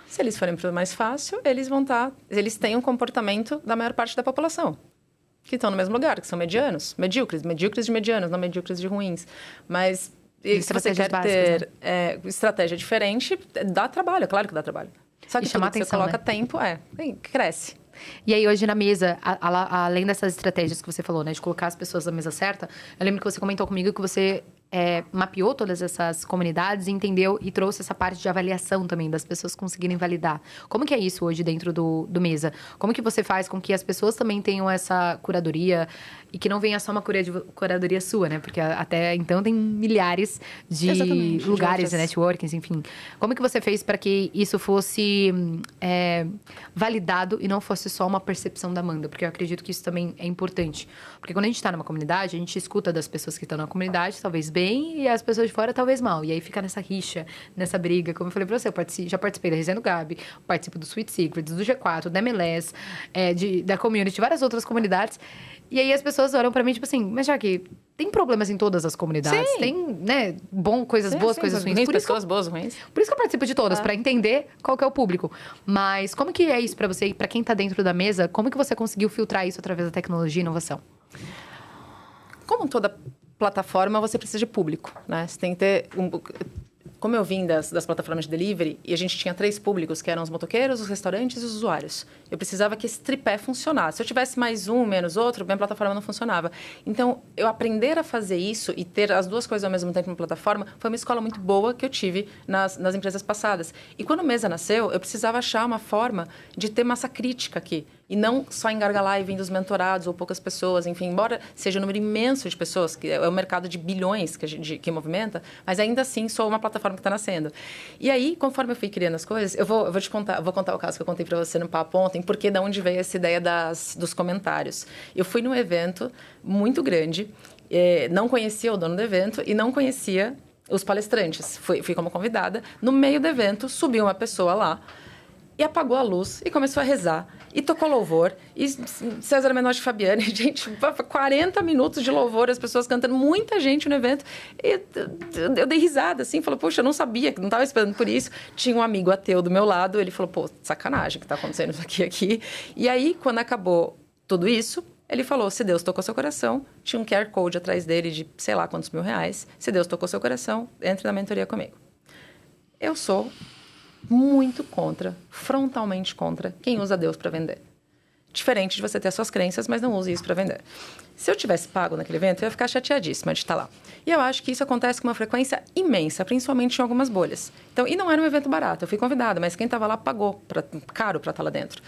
Se eles forem pro mais fácil, eles têm um comportamento da maior parte da população. Que estão no mesmo lugar, que são medianos, medíocres de medianos, não medíocres de ruins. Mas... E se você quer ter estratégia diferente, dá trabalho, claro que dá trabalho. Só que chamar atenção, você coloca tempo, cresce. E aí, hoje na mesa, além dessas estratégias que você falou, né? De colocar as pessoas na mesa certa, eu lembro que você comentou comigo que você mapeou todas essas comunidades, entendeu e trouxe essa parte de avaliação também, das pessoas conseguirem validar. Como que é isso hoje dentro do Mesa? Como que você faz com que as pessoas também tenham essa curadoria e que não venha só uma curadoria sua, né? Porque até então tem milhares de lugares, de networkings, enfim. Como que você fez para que isso fosse validado e não fosse só uma percepção da Amanda? Porque eu acredito que isso também é importante. Porque quando a gente está numa comunidade, a gente escuta das pessoas que estão na comunidade, talvez bem, e as pessoas de fora talvez mal. E aí fica nessa rixa, nessa briga. Como eu falei pra você, já participei da Resenha do Gabi, participo do Sweet Secrets, do G4, da MLS, da Community, várias outras comunidades. E aí as pessoas olham pra mim, tipo assim, mas já que tem problemas em todas as comunidades, sim. Tem, né, coisas boas, coisas ruins. Por pessoas boas, ruins. Por isso que eu participo de todas, pra entender qual que é o público. Mas como que é isso pra você e pra quem tá dentro da mesa? Como que você conseguiu filtrar isso através da tecnologia e inovação? Como toda plataforma, você precisa de público, né? Você tem que ter Como eu vim das plataformas de delivery, e a gente tinha 3 públicos, que eram os motoqueiros, os restaurantes e os usuários. Eu precisava que esse tripé funcionasse. Se eu tivesse mais um, menos outro, minha plataforma não funcionava. Então, eu aprender a fazer isso e ter as duas coisas ao mesmo tempo na plataforma foi uma escola muito boa que eu tive nas empresas passadas. E quando o Mesa nasceu, eu precisava achar uma forma de ter massa crítica aqui. E não só engargalar e vir dos mentorados ou poucas pessoas, enfim, embora seja um número imenso de pessoas, que é um mercado de bilhões que movimenta, mas ainda assim sou uma plataforma que está nascendo. E aí, conforme eu fui criando as coisas, eu vou contar o caso que eu contei para você no Papo ontem, porque da onde veio essa ideia dos comentários. Eu fui num evento muito grande, não conhecia o dono do evento e não conhecia os palestrantes. Fui como convidada. No meio do evento, subiu uma pessoa lá e apagou a luz e começou a rezar. E tocou louvor. E César Menotti e Fabiane, gente, 40 minutos de louvor, as pessoas cantando, muita gente no evento. E eu dei risada, assim, falou, poxa, eu não sabia, não estava esperando por isso. Tinha um amigo ateu do meu lado, ele falou, pô, sacanagem que está acontecendo isso aqui. E aí, quando acabou tudo isso, ele falou, se Deus tocou seu coração, tinha um QR Code atrás dele de sei lá quantos R$1.000. Se Deus tocou seu coração, entre na mentoria comigo. Eu sou muito contra, frontalmente contra, quem usa Deus para vender. Diferente de você ter as suas crenças, mas não use isso para vender. Se eu tivesse pago naquele evento, eu ia ficar chateadíssima de estar lá. E eu acho que isso acontece com uma frequência imensa, principalmente em algumas bolhas. Então, e não era um evento barato, eu fui convidada, mas quem estava lá pagou caro para estar lá dentro.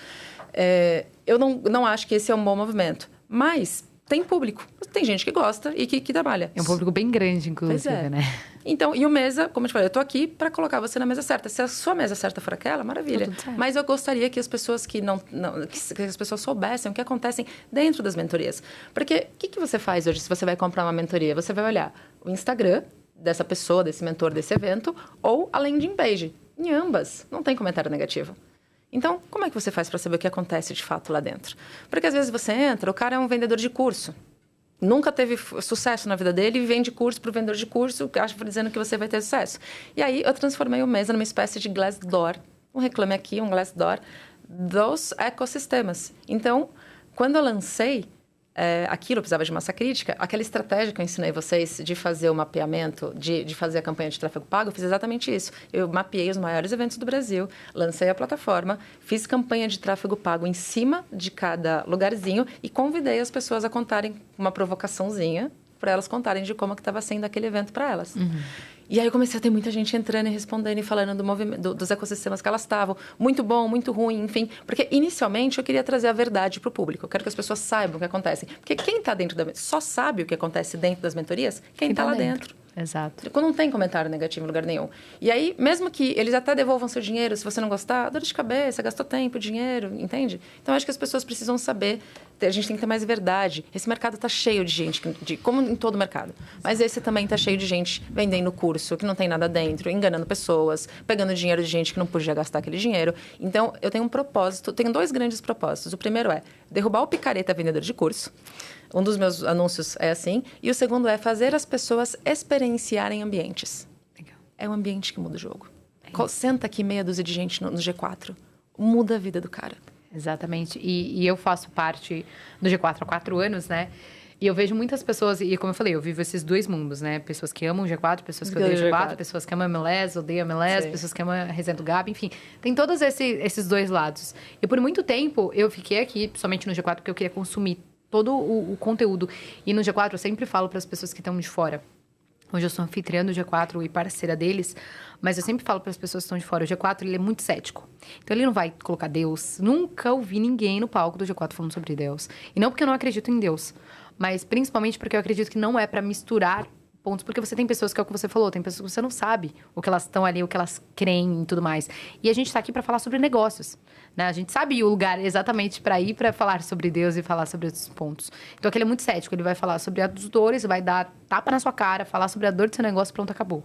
Eu não acho que esse é um bom movimento, mas tem público, tem gente que gosta e que trabalha. É um público bem grande, inclusive, né? Então, e o Mesa, como eu te falei, eu tô aqui para colocar você na mesa certa. Se a sua mesa certa for aquela, maravilha. Mas eu gostaria que as pessoas que as pessoas soubessem o que acontece dentro das mentorias. Porque o que você faz hoje se você vai comprar uma mentoria? Você vai olhar o Instagram dessa pessoa, desse mentor, desse evento, ou a landing page. Em ambas, não tem comentário negativo. Então, como é que você faz para saber o que acontece de fato lá dentro? Porque às vezes você entra, o cara é um vendedor de curso. Nunca teve sucesso na vida dele e vende curso para o vendedor de curso, dizendo que você vai ter sucesso. E aí, eu transformei o Mesa numa espécie de Glassdoor, um Reclame Aqui, um Glassdoor, dos ecossistemas. Então, quando eu lancei aquilo, eu precisava de massa crítica, aquela estratégia que eu ensinei vocês de fazer o mapeamento, de fazer a campanha de tráfego pago, eu fiz exatamente isso. Eu mapeei os maiores eventos do Brasil, lancei a plataforma, fiz campanha de tráfego pago em cima de cada lugarzinho e convidei as pessoas a contarem uma provocaçãozinha para elas contarem de como que estava sendo aquele evento para elas. Uhum. E aí eu comecei a ter muita gente entrando e respondendo e falando do movimento, dos ecossistemas que elas estavam. Muito bom, muito ruim, enfim. Porque, inicialmente, eu queria trazer a verdade para o público. Eu quero que as pessoas saibam o que acontece. Porque quem está dentro só sabe o que acontece dentro das mentorias quem está lá dentro. Exato. Não tem comentário negativo em lugar nenhum. E aí, mesmo que eles até devolvam seu dinheiro, se você não gostar, dor de cabeça, gastou tempo, dinheiro, entende? Então, acho que as pessoas precisam saber, a gente tem que ter mais verdade. Esse mercado está cheio de gente, como em todo mercado. Mas esse também está cheio de gente vendendo curso, que não tem nada dentro, enganando pessoas, pegando dinheiro de gente que não podia gastar aquele dinheiro. Então, eu tenho um propósito, tenho 2 grandes propósitos. O primeiro é derrubar o picareta vendedor de curso. Um dos meus anúncios é assim. E o segundo é fazer as pessoas experienciarem ambientes. Legal. É um ambiente que muda o jogo. Senta aqui meia dúzia de gente no G4. Muda a vida do cara. Exatamente. E eu faço parte do G4 há 4 anos, né? E eu vejo muitas pessoas, e como eu falei, eu vivo esses 2 mundos, né? Pessoas que amam o G4, pessoas que odeiam o G4, pessoas que amam a MLS, odeiam a MLS, pessoas que amam a Resenha do Gabi, enfim. Tem todos esses 2 lados. E por muito tempo, eu fiquei aqui, somente no G4, porque eu queria consumir todo o conteúdo. E no G4 eu sempre falo para as pessoas que estão de fora, Hoje eu sou anfitriã do G4 e parceira deles, mas eu sempre falo para as pessoas que estão de fora, o G4 ele é muito cético. Então ele não vai colocar Deus. Nunca ouvi ninguém no palco do G4 falando sobre Deus. E não porque eu não acredito em Deus, mas principalmente porque eu acredito que não é para misturar pontos, porque você tem pessoas que é o que você falou, tem pessoas que você não sabe o que elas estão ali, o que elas creem e tudo mais. E a gente está aqui para falar sobre negócios, né? A gente sabe o lugar exatamente para ir para falar sobre Deus e falar sobre esses pontos. Então aquele é muito cético, ele vai falar sobre as dores, vai dar tapa na sua cara, falar sobre a dor do seu negócio, pronto, acabou.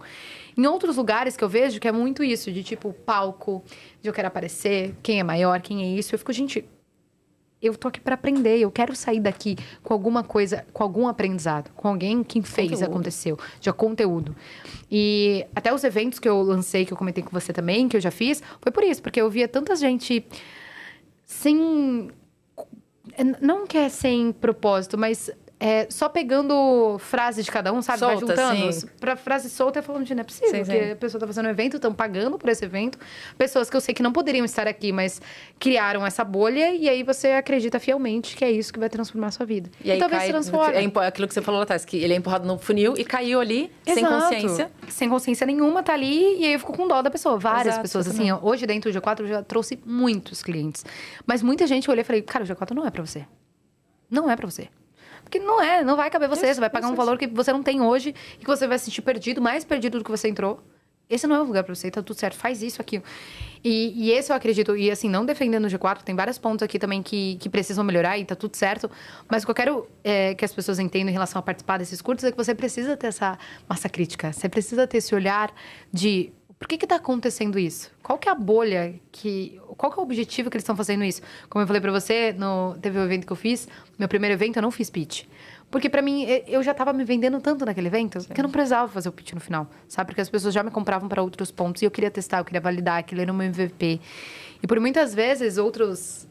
Em outros lugares que eu vejo que é muito isso, de tipo palco, de eu quero aparecer, quem é maior, quem é isso, eu fico, gente, eu tô aqui para aprender, eu quero sair daqui com alguma coisa, com algum aprendizado, com alguém que fez, conteúdo. Aconteceu, de conteúdo. E até os eventos que eu lancei, que eu comentei com você também, que eu já fiz, foi por isso, porque eu via tanta gente sem... Não que é sem propósito, mas... só pegando frases de cada um, sabe? Solta, vai juntando. sim. Pra frase solta, eu falando de não é possível. Sim, porque sim. a pessoa tá fazendo um evento, estão pagando por esse evento. Pessoas que eu sei que não poderiam estar aqui, mas criaram essa bolha. E aí você acredita fielmente que é isso que vai transformar a sua vida. E aí talvez se transforme. É aquilo que você falou lá atrás, que ele é empurrado no funil e caiu ali, sem Exato. consciência. Sem consciência nenhuma, tá ali. E aí eu fico com dó da pessoa. Várias Exato, pessoas, assim. Hoje, dentro do G4, eu já trouxe muitos clientes. Mas muita gente eu olhei e falei, cara, o G4 não é pra você. Não é pra você. Porque não vai caber você. Você vai pagar um valor que você não tem hoje e que você vai se sentir perdido, mais perdido do que você entrou. Esse não é o lugar pra você, tá tudo certo. Faz isso, aquilo. E esse eu acredito, e assim, não defendendo o G4, tem vários pontos aqui também que precisam melhorar e tá tudo certo. Mas o que eu quero que as pessoas entendam em relação a participar desses cursos é que você precisa ter essa massa crítica. Você precisa ter esse olhar de... Por que tá acontecendo isso? Qual que é a bolha Qual que é o objetivo que eles estão fazendo isso? Como eu falei pra você, teve um evento que eu fiz, meu primeiro evento eu não fiz pitch. Porque pra mim, eu já tava me vendendo tanto naquele evento, que eu não precisava fazer o pitch no final, sabe? Porque as pessoas já me compravam pra outros pontos e eu queria testar, eu queria validar, aquilo era o meu MVP. E por muitas vezes, outras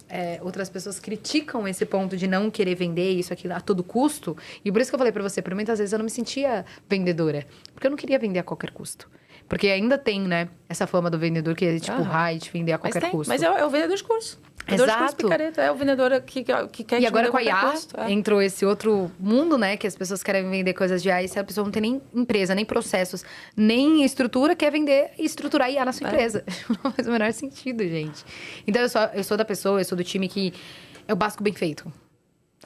pessoas criticam esse ponto de não querer vender isso, aquilo a todo custo. E por isso que eu falei pra você, por muitas vezes eu não me sentia vendedora. Porque eu não queria vender a qualquer custo. Porque ainda tem, né, essa fama do vendedor que é tipo de vender a qualquer custo. Mas é o vendedor de curso. Exato. É o vendedor que quer E agora com a IA custo. entrou esse outro mundo, né? Que as pessoas querem vender coisas de IA e se a pessoa não tem nem empresa, nem processos, nem estrutura, quer vender e estruturar IA na sua empresa. Não faz o menor sentido, gente. Então eu sou da pessoa, eu sou do time que é o básico bem feito.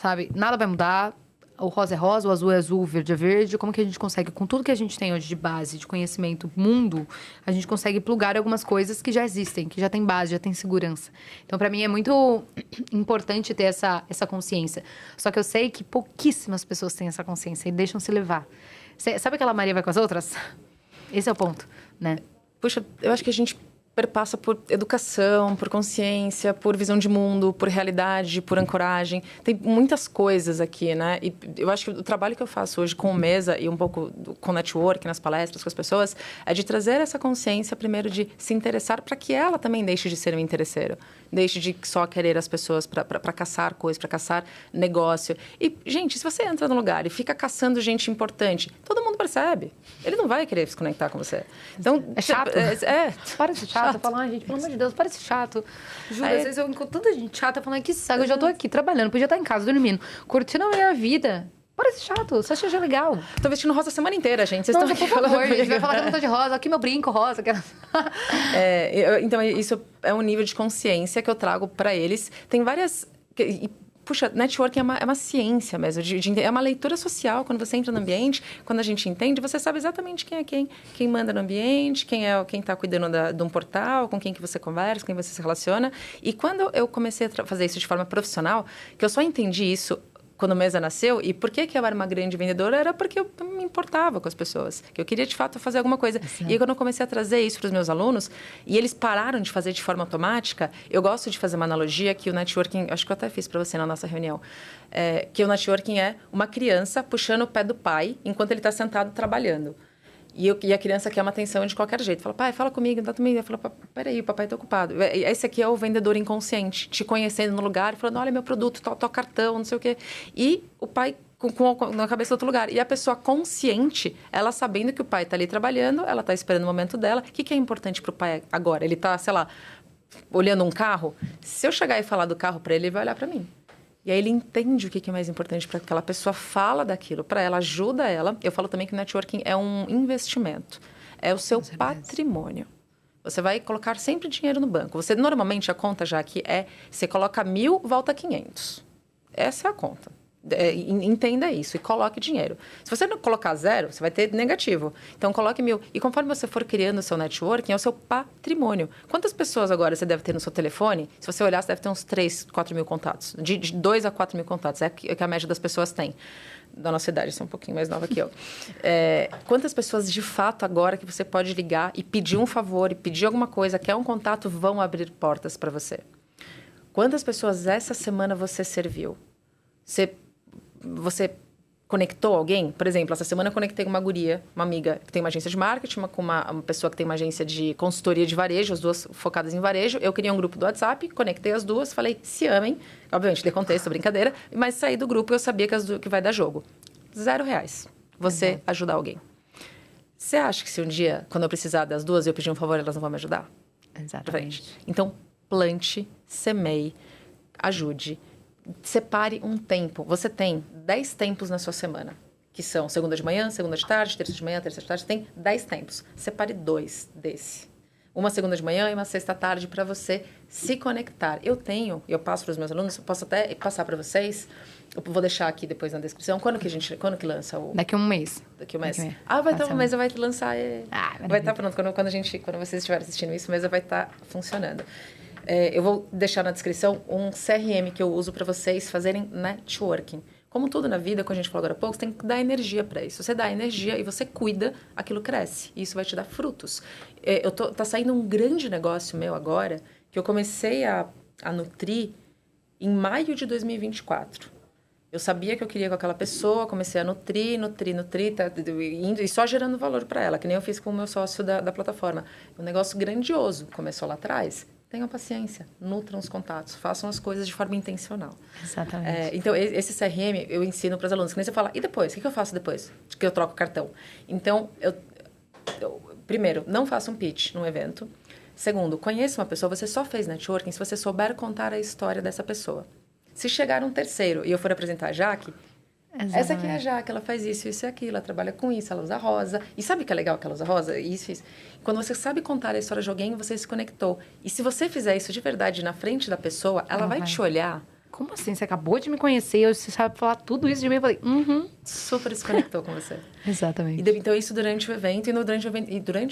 Sabe? Nada vai mudar. O rosa é rosa, o azul é azul, o verde é verde. Como que a gente consegue, com tudo que a gente tem hoje de base, de conhecimento, mundo, a gente consegue plugar algumas coisas que já existem, que já tem base, já tem segurança. Então, para mim, é muito importante ter essa consciência. Só que eu sei que pouquíssimas pessoas têm essa consciência e deixam se levar. Sabe aquela Maria vai com as outras? Esse é o ponto, né? Puxa, eu acho que a gente perpassa por educação, por consciência, por visão de mundo, por realidade, por ancoragem. Tem muitas coisas aqui, né? E eu acho que o trabalho que eu faço hoje com o Mesa e um pouco com network, nas palestras com as pessoas, é de trazer essa consciência, primeiro, de se interessar para que ela também deixe de ser um interesseiro. Deixe de só querer as pessoas para caçar coisas, para caçar negócio. E, gente, se você entra no lugar e fica caçando gente importante, todo mundo percebe. Ele não vai querer se conectar com você. Então, é chato. Para de ser chato. Falar, gente, pelo amor de Deus, para de ser chato. Juro, às vezes eu encontro tanta gente chata falando que saco, eu já tô aqui trabalhando, podia estar em casa dormindo, curtindo a minha vida. Para de ser chato, você acha já legal. Tô vestindo rosa a semana inteira, gente. Vocês Nossa, estão por favor, a gente vai falar que eu não tô de rosa. Aqui meu brinco rosa. Então, isso é um nível de consciência que eu trago para eles. Tem várias... Puxa, networking é uma ciência mesmo, é uma leitura social. Quando você entra no ambiente, quando a gente entende, você sabe exatamente quem é quem manda no ambiente, quem está cuidando de um portal, com quem que você conversa, com quem você se relaciona. E quando eu comecei a fazer isso de forma profissional, que eu só entendi isso quando o Mesa nasceu, e por que eu era uma grande vendedora, era porque eu me importava com as pessoas, que eu queria, de fato, fazer alguma coisa. Sim. E aí, quando eu comecei a trazer isso para os meus alunos, e eles pararam de fazer de forma automática, eu gosto de fazer uma analogia que o networking, acho que eu até fiz para você na nossa reunião, que o networking é uma criança puxando o pé do pai, enquanto ele está sentado trabalhando. E a criança quer uma atenção de qualquer jeito. Fala, pai, fala comigo, dá também. Eu falo, peraí, o papai está ocupado. Esse aqui é o vendedor inconsciente, te conhecendo no lugar, falando, olha, meu produto, tal cartão, não sei o quê. E o pai na cabeça do outro lugar. E a pessoa consciente, ela sabendo que o pai está ali trabalhando, ela está esperando o momento dela. O que é importante para o pai agora? Ele está, sei lá, olhando um carro? Se eu chegar e falar do carro para ele, ele vai olhar para mim. E aí ele entende o que é mais importante para aquela pessoa, fala daquilo para ela, ajuda ela. Eu falo também que o networking é um investimento. É o seu patrimônio. Você vai colocar sempre dinheiro no banco. Você, normalmente, a conta já aqui você coloca 1.000, volta 500. Essa é a conta. Entenda isso e coloque dinheiro. Se você não colocar 0, você vai ter negativo. Então, coloque 1.000. E conforme você for criando o seu networking, é o seu patrimônio. Quantas pessoas agora você deve ter no seu telefone? Se você olhar, você deve ter uns 3, 4 mil contatos. De 2 a 4 mil contatos. É o que a média das pessoas tem. Da nossa idade, sou um pouquinho mais nova que eu. Quantas pessoas, de fato, agora que você pode ligar e pedir um favor, e pedir alguma coisa, quer um contato, vão abrir portas para você? Quantas pessoas essa semana você serviu? Você conectou alguém? Por exemplo, essa semana eu conectei com uma guria, uma amiga que tem uma agência de marketing, com uma pessoa que tem uma agência de consultoria de varejo, as duas focadas em varejo. Eu criei um grupo do WhatsApp, conectei as duas, falei, se amem. Obviamente, dei contexto, brincadeira. Mas saí do grupo e eu sabia que vai dar jogo. R$0. Você ajudar alguém. Você acha que se um dia, quando eu precisar das duas e eu pedir um favor, elas não vão me ajudar? Exatamente. Então, plante, semeie, ajude. Separe um tempo. Você tem 10 tempos na sua semana, que são segunda de manhã, segunda de tarde, terça de manhã, terça de tarde. Você tem 10 tempos. Separe 2 desse. Uma segunda de manhã e uma sexta tarde para você se conectar. Eu passo para os meus alunos, eu posso até passar para vocês. Eu vou deixar aqui depois na descrição. Quando que lança o... Daqui a um mês. Daqui a um mês. Vai estar um mês, vai lançar... vai estar pronto. Quando vocês estiverem assistindo isso, o mês vai estar funcionando. Eu vou deixar na descrição um CRM que eu uso para vocês fazerem networking. Como tudo na vida, como a gente falou agora há pouco, você tem que dar energia para isso. Você dá energia e você cuida, aquilo cresce. E isso vai te dar frutos. Tá saindo um grande negócio meu agora, que eu comecei a nutrir em maio de 2024. Eu sabia que eu queria com aquela pessoa, comecei a nutrir, indo e só gerando valor para ela, que nem eu fiz com o meu sócio da plataforma. Um negócio grandioso, começou lá atrás. Tenham paciência, nutram os contatos, façam as coisas de forma intencional. Exatamente. Então, esse CRM eu ensino para os alunos. Que nem você fala, e depois? O que eu faço depois? Que eu troco o cartão. Então, primeiro, não faça um pitch num evento. Segundo, conheça uma pessoa. Você só fez networking se você souber contar a história dessa pessoa. Se chegar um terceiro e eu for apresentar a Jaque, essa aqui é a Jaque, ela faz isso, isso e aquilo, ela trabalha com isso, ela usa rosa. E sabe o que é legal que ela usa rosa? Isso. Quando você sabe contar a história de alguém, você se conectou. E se você fizer isso de verdade na frente da pessoa, ela vai te olhar. Como assim? Você acabou de me conhecer, você sabe falar tudo isso de mim? Eu falei, Super se conectou com você. Exatamente. Então, isso durante o evento. Durante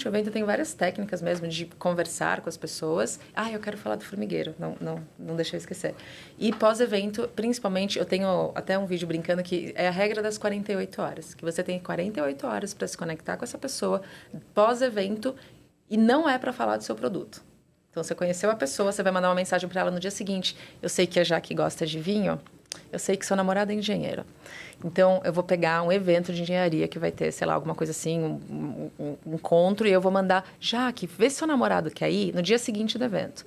o evento, eu tenho várias técnicas mesmo de conversar com as pessoas. Eu quero falar do formigueiro. Não deixa eu esquecer. E pós-evento, principalmente, eu tenho até um vídeo brincando que é a regra das 48 horas. Que você tem 48 horas para se conectar com essa pessoa pós-evento e não é para falar do seu produto. Então, você conheceu a pessoa, você vai mandar uma mensagem para ela no dia seguinte. Eu sei que a Jaque gosta de vinho, eu sei que seu namorado é engenheiro. Então, eu vou pegar um evento de engenharia que vai ter, sei lá, alguma coisa assim, um encontro, e eu vou mandar, Jaque, vê se seu namorado quer ir no dia seguinte do evento.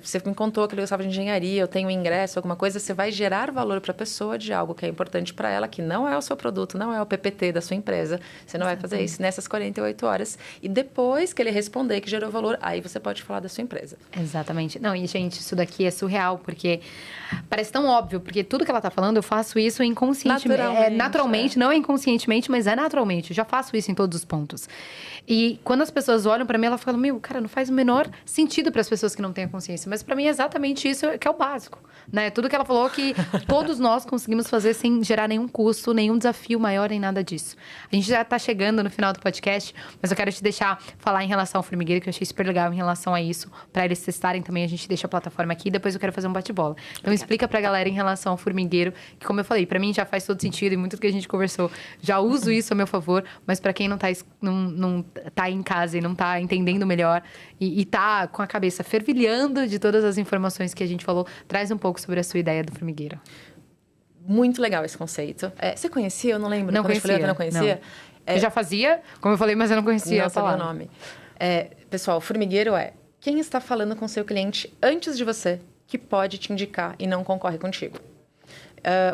Você me contou que ele gostava de engenharia, eu tenho um ingresso, alguma coisa, você vai gerar valor para a pessoa de algo que é importante para ela, que não é o seu produto, não é o PPT da sua empresa. Você não vai fazer isso nessas 48 horas. E depois que ele responder que gerou valor, aí você pode falar da sua empresa. Exatamente. Não, e gente, isso daqui é surreal, porque parece tão óbvio, porque tudo que ela tá falando, eu faço isso inconscientemente. Naturalmente, não é inconscientemente, mas é naturalmente. Eu já faço isso em todos os pontos. E quando as pessoas olham pra mim, ela fala, cara, não faz o menor sentido para as pessoas que não têm a consciência. Mas pra mim é exatamente isso que é o básico, né? Tudo que ela falou que todos nós conseguimos fazer sem gerar nenhum custo, nenhum desafio maior, nem nada disso. A gente já tá chegando no final do podcast, mas eu quero te deixar falar em relação ao formigueiro, que eu achei super legal em relação a isso. Pra eles testarem também, a gente deixa a plataforma aqui e depois eu quero fazer um bate-bola. Então explica pra galera em relação ao formigueiro, que como eu falei, pra mim já faz todo sentido e muito do que a gente conversou, já uso isso a meu favor, mas pra quem não tá aí em casa e não tá entendendo melhor e tá com a cabeça fervilhando de todas as informações que a gente falou, traz um pouco sobre a sua ideia do formigueiro. Muito legal esse conceito. Você conhecia? Eu não lembro. Não conhecia. Eu não conhecia. Não. Eu já fazia, como eu falei, mas eu não conhecia. Não sabia o nome. Pessoal, o formigueiro é quem está falando com seu cliente antes de você que pode te indicar e não concorre contigo.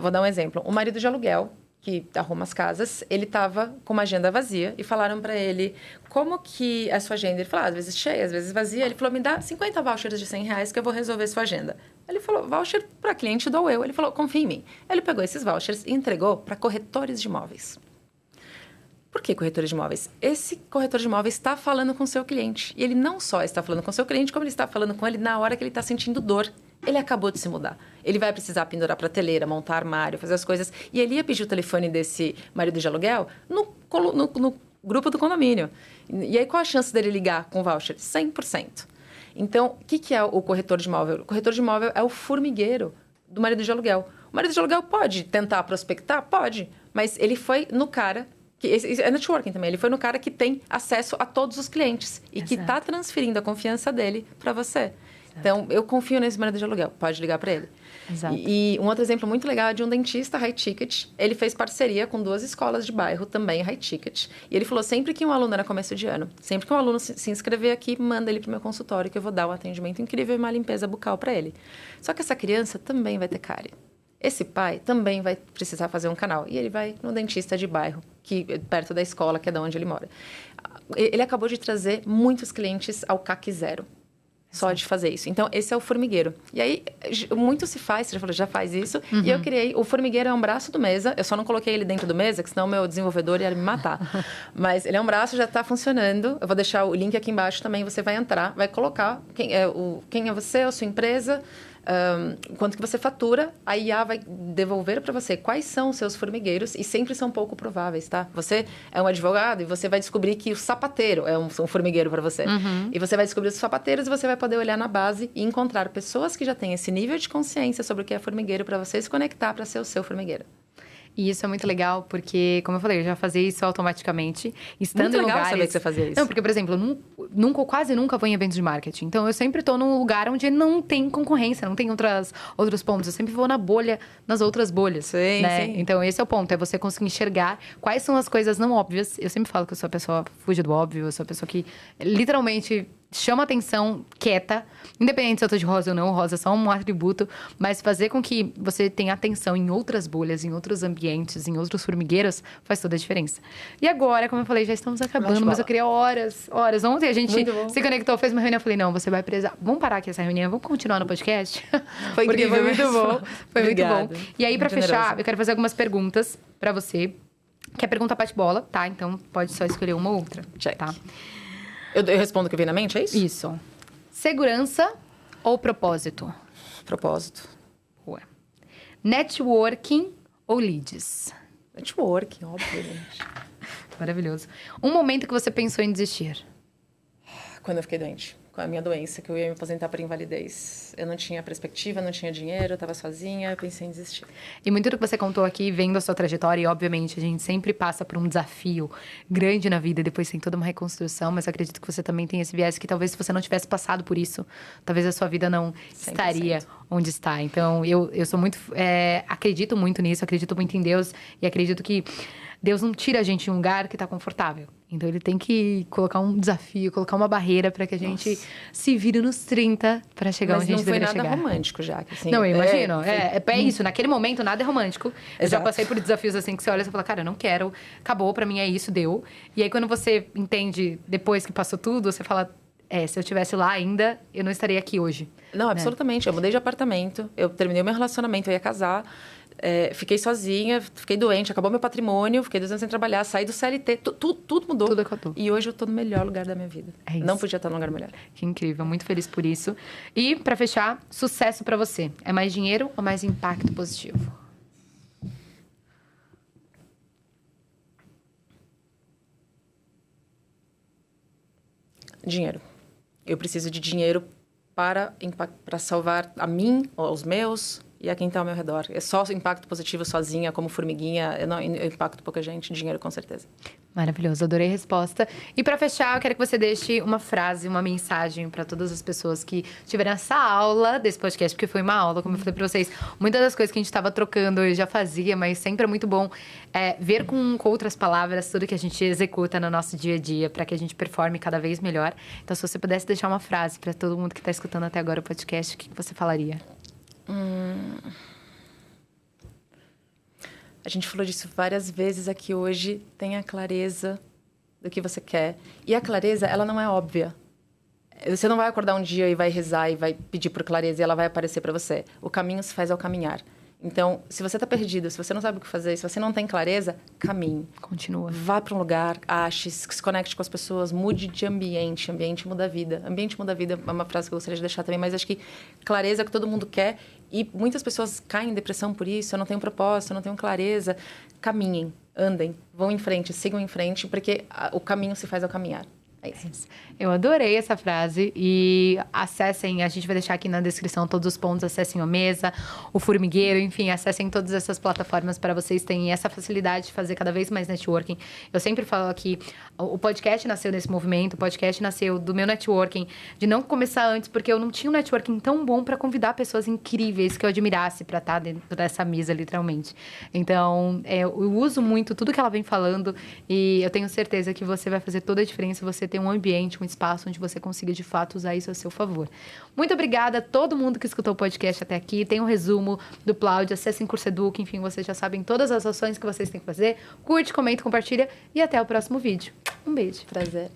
Vou dar um exemplo. O marido de aluguel que arruma as casas, ele estava com uma agenda vazia e falaram para ele como que é a sua agenda. Ele falou, às vezes cheia, às vezes vazia. Ele falou, me dá 50 vouchers de R$100 que eu vou resolver sua agenda. Ele falou, voucher para cliente dou eu. Ele falou, confia em mim. Ele pegou esses vouchers e entregou para corretores de imóveis. Por que corretores de imóveis? Esse corretor de imóveis está falando com o seu cliente. E ele não só está falando com o seu cliente, como ele está falando com ele na hora que ele está sentindo dor. Ele acabou de se mudar. Ele vai precisar pendurar prateleira, montar armário, fazer as coisas. E ele ia pedir o telefone desse marido de aluguel no grupo do condomínio. E aí, qual a chance dele ligar com voucher? 100%. Então, o que é o corretor de imóvel? O corretor de imóvel é o formigueiro do marido de aluguel. O marido de aluguel pode tentar prospectar? Pode. Mas ele foi no cara... É networking também. Ele foi no cara que tem acesso a todos os clientes. E que está transferindo a confiança dele para você. Exato. Então, eu confio nesse marido de aluguel. Pode ligar para ele. Exato. E um outro exemplo muito legal é de um dentista high ticket. Ele fez parceria com 2 escolas de bairro, também high ticket. E ele falou, sempre que um aluno era começo de ano, sempre que um aluno se inscrever aqui, manda ele para o meu consultório, que eu vou dar um atendimento incrível e uma limpeza bucal para ele. Só que essa criança também vai ter cárie. Esse pai também vai precisar fazer um canal. E ele vai no dentista de bairro, perto da escola, que é de onde ele mora. Ele acabou de trazer muitos clientes ao CAC zero. Só de fazer isso. Então, esse é o formigueiro. E aí, muito se faz, você já falou, já faz isso. Uhum. E eu criei... O formigueiro é um braço do Mesa. Eu só não coloquei ele dentro do Mesa, que senão o meu desenvolvedor ia me matar. Mas ele é um braço, já está funcionando. Eu vou deixar o link aqui embaixo também. Você vai entrar, vai colocar quem é você, a sua empresa... quanto que você fatura, a IA vai devolver para você quais são os seus formigueiros e sempre são pouco prováveis, tá? Você é um advogado e você vai descobrir que o sapateiro é um formigueiro para você. Uhum. E você vai descobrir os sapateiros e você vai poder olhar na base e encontrar pessoas que já têm esse nível de consciência sobre o que é formigueiro para você se conectar para ser o seu formigueiro. E isso é muito legal, porque, como eu falei, eu já fazia isso automaticamente, estando muito em lugares... legal saber que você fazia isso. Não, porque, por exemplo, eu quase nunca vou em eventos de marketing. Então, eu sempre estou num lugar onde não tem concorrência, não tem outros pontos. Eu sempre vou na bolha, nas outras bolhas. Sim, né? sim. Então, esse é o ponto, é você conseguir enxergar quais são as coisas não óbvias. Eu sempre falo que eu sou a pessoa fuge do óbvio, eu sou a pessoa que literalmente... chama atenção quieta, independente se eu tô de rosa ou não, rosa é só um atributo, mas fazer com que você tenha atenção em outras bolhas, em outros ambientes, em outros formigueiros, faz toda a diferença. E agora, como eu falei, já estamos acabando, mas eu queria horas. Ontem a gente se conectou, fez uma reunião, eu falei, não, você vai precisar, vamos parar aqui essa reunião, vamos continuar no podcast? Foi incrível, foi muito bom. Foi Obrigada. Muito bom. E aí, pra fechar, eu quero fazer algumas perguntas pra você, que é pergunta bate-bola, tá? Então, pode só escolher uma ou outra, Check. tá? Eu respondo o que vem na mente, é isso? Isso. Segurança ou propósito? Propósito. Ué. Networking ou leads? Networking, obviamente. Maravilhoso. Um momento que você pensou em desistir? Quando eu fiquei doente. Com a minha doença, que eu ia me aposentar por invalidez. Eu não tinha perspectiva, não tinha dinheiro, eu estava sozinha, eu pensei em desistir. E muito do que você contou aqui, vendo a sua trajetória, e obviamente a gente sempre passa por um desafio grande na vida, e depois tem toda uma reconstrução, mas eu acredito que você também tem esse viés que talvez se você não tivesse passado por isso, talvez a sua vida não 100%. Estaria onde está. Então, eu sou muito... acredito muito nisso, acredito muito em Deus, e acredito que Deus não tira a gente de um lugar que está confortável. Então, ele tem que colocar um desafio, colocar uma barreira para que a gente se vire nos 30 para chegar onde a gente deveria chegar. Mas não foi nada romântico, já. Assim, não, eu imagino. É isso. Naquele momento, nada é romântico. Exato. Eu já passei por desafios assim que você olha e você fala, cara, eu não quero. Acabou, para mim é isso, deu. E aí, quando você entende, depois que passou tudo, você fala... se eu estivesse lá ainda, eu não estaria aqui hoje. Não, absolutamente. Eu mudei de apartamento, eu terminei o meu relacionamento, eu ia casar, fiquei sozinha, fiquei doente, acabou meu patrimônio, fiquei 2 anos sem trabalhar, saí do CLT, tudo mudou. Tudo acabou. E hoje eu tô no melhor lugar da minha vida. É isso. Não podia estar num lugar melhor. Que incrível, muito feliz por isso. E, pra fechar, sucesso pra você. É mais dinheiro ou mais impacto positivo? Dinheiro. Eu preciso de dinheiro para salvar a mim, aos meus e a quem está ao meu redor. É só impacto positivo sozinha, como formiguinha. Eu impacto pouca gente. Dinheiro, com certeza. Maravilhoso, adorei a resposta. E para fechar, eu quero que você deixe uma frase, uma mensagem para todas as pessoas que tiveram essa aula desse podcast, porque foi uma aula, como eu falei para vocês. Muitas das coisas que a gente estava trocando eu já fazia, mas sempre é muito bom ver com outras palavras tudo que a gente executa no nosso dia a dia, para que a gente performe cada vez melhor. Então, se você pudesse deixar uma frase para todo mundo que está escutando até agora o podcast, o que você falaria? A gente falou disso várias vezes aqui hoje. Tenha clareza do que você quer. E a clareza, ela não é óbvia. Você não vai acordar um dia e vai rezar e vai pedir por clareza e ela vai aparecer para você. O caminho se faz ao caminhar. Então, se você está perdido, se você não sabe o que fazer, se você não tem clareza, caminhe. Continua. Vá para um lugar, ache, se conecte com as pessoas, mude de ambiente. Ambiente muda a vida. Ambiente muda a vida é uma frase que eu gostaria de deixar também, mas acho que clareza é o que todo mundo quer e muitas pessoas caem em depressão por isso. Eu não tenho propósito, eu não tenho clareza. Caminhem, andem, vão em frente, sigam em frente, porque o caminho se faz ao caminhar. É isso. Eu adorei essa frase e acessem, a gente vai deixar aqui na descrição todos os pontos, acessem o Mesa, o Formigueiro, enfim, acessem todas essas plataformas para vocês terem essa facilidade de fazer cada vez mais networking. Eu sempre falo aqui, o podcast nasceu desse movimento, o podcast nasceu do meu networking, de não começar antes, porque eu não tinha um networking tão bom para convidar pessoas incríveis que eu admirasse para estar dentro dessa mesa, literalmente. Então, eu uso muito tudo que ela vem falando e eu tenho certeza que você vai fazer toda a diferença, você ter um ambiente, um espaço onde você consiga, de fato, usar isso a seu favor. Muito obrigada a todo mundo que escutou o podcast até aqui. Tem um resumo do Plaud, acessem Curso Educa, enfim, vocês já sabem todas as ações que vocês têm que fazer. Curte, comenta, compartilha e até o próximo vídeo. Um beijo. Prazer.